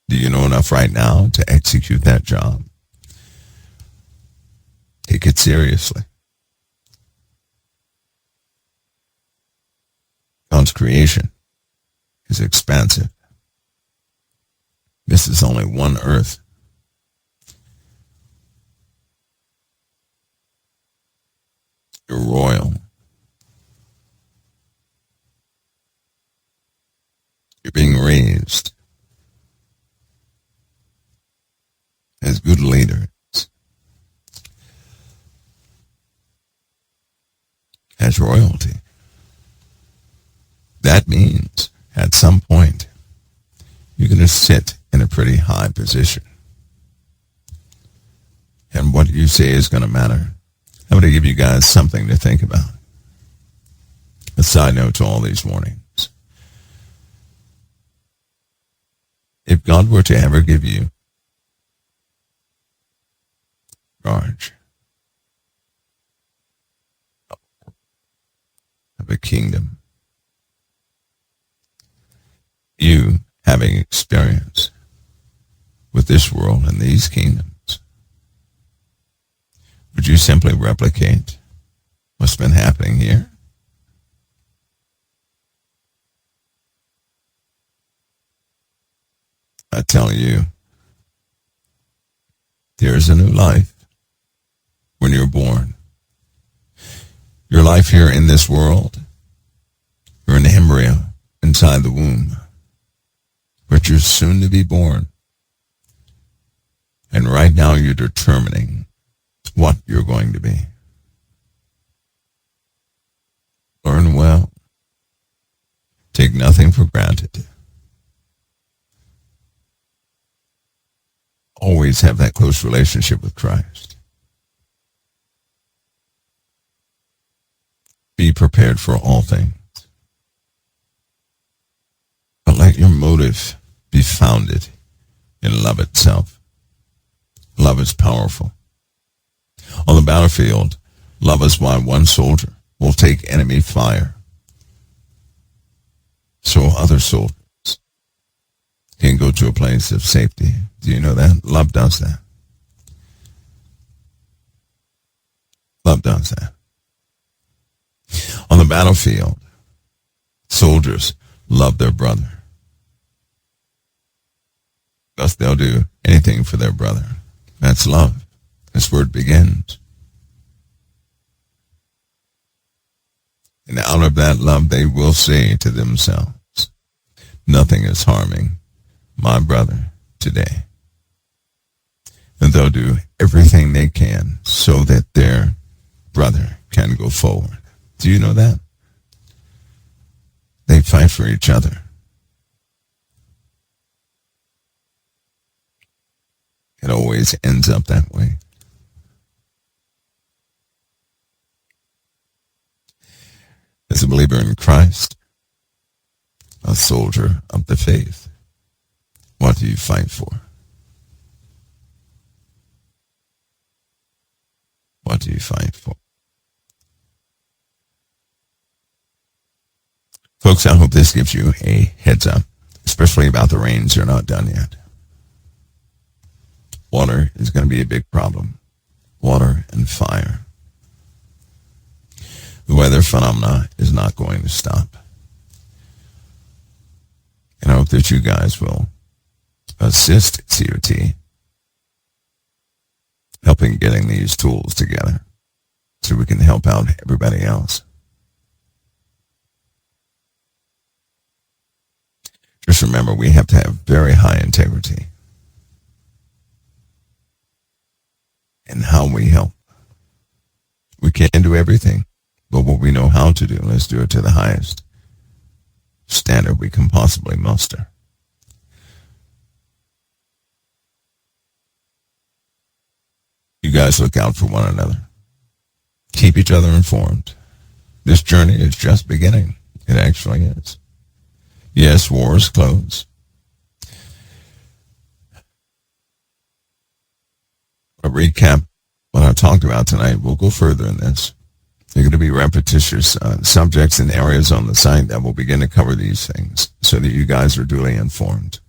Do you know enough right now to execute that job? Take it seriously. God's creation is expansive. This is only one earth. You're royal. You're being raised as good leaders, as royalty. That means at some point you're going to sit in a pretty high position. And what you say is going to matter. I'm going to give you guys something to think about. A side note to all these warnings. If God were to ever give you charge of a kingdom, you having experience with this world and these kingdoms, would you simply replicate what's been happening here? I tell you, there is a new life when you're born. Your life here in this world, you're an embryo inside the womb, but you're soon to be born. And right now you're determining what you're going to be. Learn well. Take nothing for granted. Always have that close relationship with Christ. Be prepared for all things. But let your motive be founded in love itself. Love is powerful. On the battlefield, love is why one soldier will take enemy fire, so other soldiers can go to a place of safety. Do you know that? Love does that. Love does that. On the battlefield, soldiers love their brother. Thus they'll do anything for their brother. That's love. That's where it begins. And out of that love, they will say to themselves, nothing is harming my brother today. And they'll do everything they can so that their brother can go forward. Do you know that? They fight for each other. It always ends up that way. As a believer in Christ, a soldier of the faith, what do you fight for? What do you fight for? Folks, I hope this gives you a heads up, especially about the rains. They're not done yet. Water is going to be a big problem. Water and fire. The weather phenomena is not going to stop. And I hope that you guys will assist COT helping getting these tools together so we can help out everybody else. Just remember, we have to have very high integrity in how we help. We can't do everything, but what we know how to do, let's do it to the highest standard we can possibly muster. You guys look out for one another. Keep each other informed. This journey is just beginning. It actually is. Yes, war is close. A recap what I talked about tonight. We'll go further in this. There are going to be repetitious subjects and areas on the site that will begin to cover these things so that you guys are duly informed.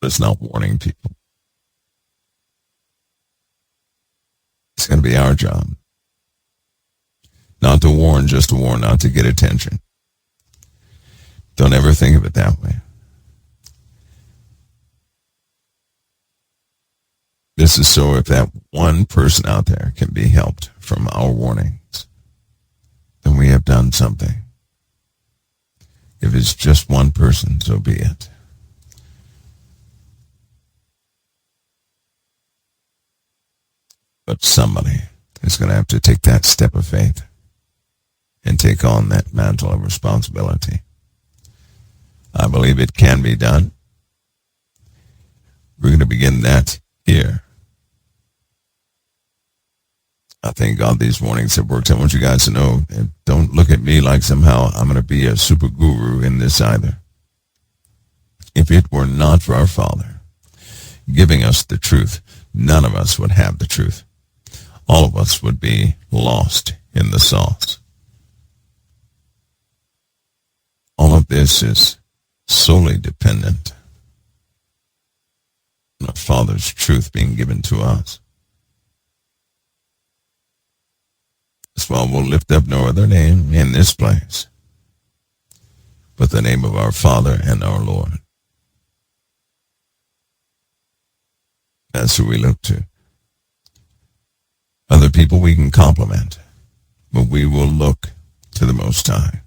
It's not warning people. It's going to be our job. Not to warn, just to warn, not to get attention. Don't ever think of it that way. This is so if that one person out there can be helped from our warnings, then we have done something. If it's just one person, so be it. But somebody is going to have to take that step of faith and take on that mantle of responsibility. I believe it can be done. We're going to begin that here. I thank God these warnings have worked. I want you guys to know, and don't look at me like somehow I'm going to be a super guru in this either. If it were not for our Father giving us the truth, none of us would have the truth. All of us would be lost in the sauce. All of this is solely dependent on our Father's truth being given to us. That's why we'll lift up no other name in this place but the name of our Father and our Lord. That's who we look to. Other people we can compliment, but we will look to the Most High.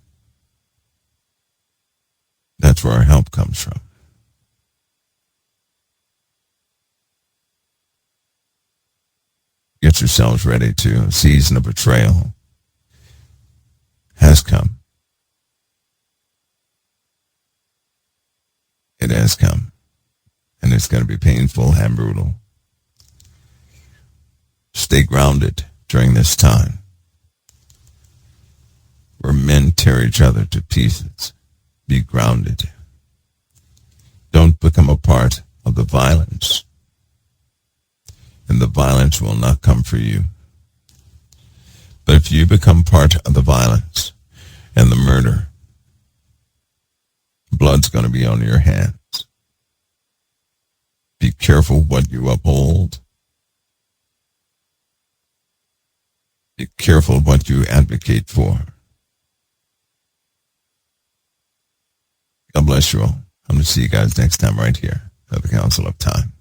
That's where our help comes from. Get yourselves ready to. A season of betrayal has come. It has come. And it's going to be painful and brutal. Stay grounded during this time where men tear each other to pieces. Be grounded. Don't become a part of the violence. And the violence will not come for you. But if you become part of the violence and the murder, blood's going to be on your hands. Be careful what you uphold. Be careful what you advocate for. God bless you all. I'm going to see you guys next time right here at the Council of Time.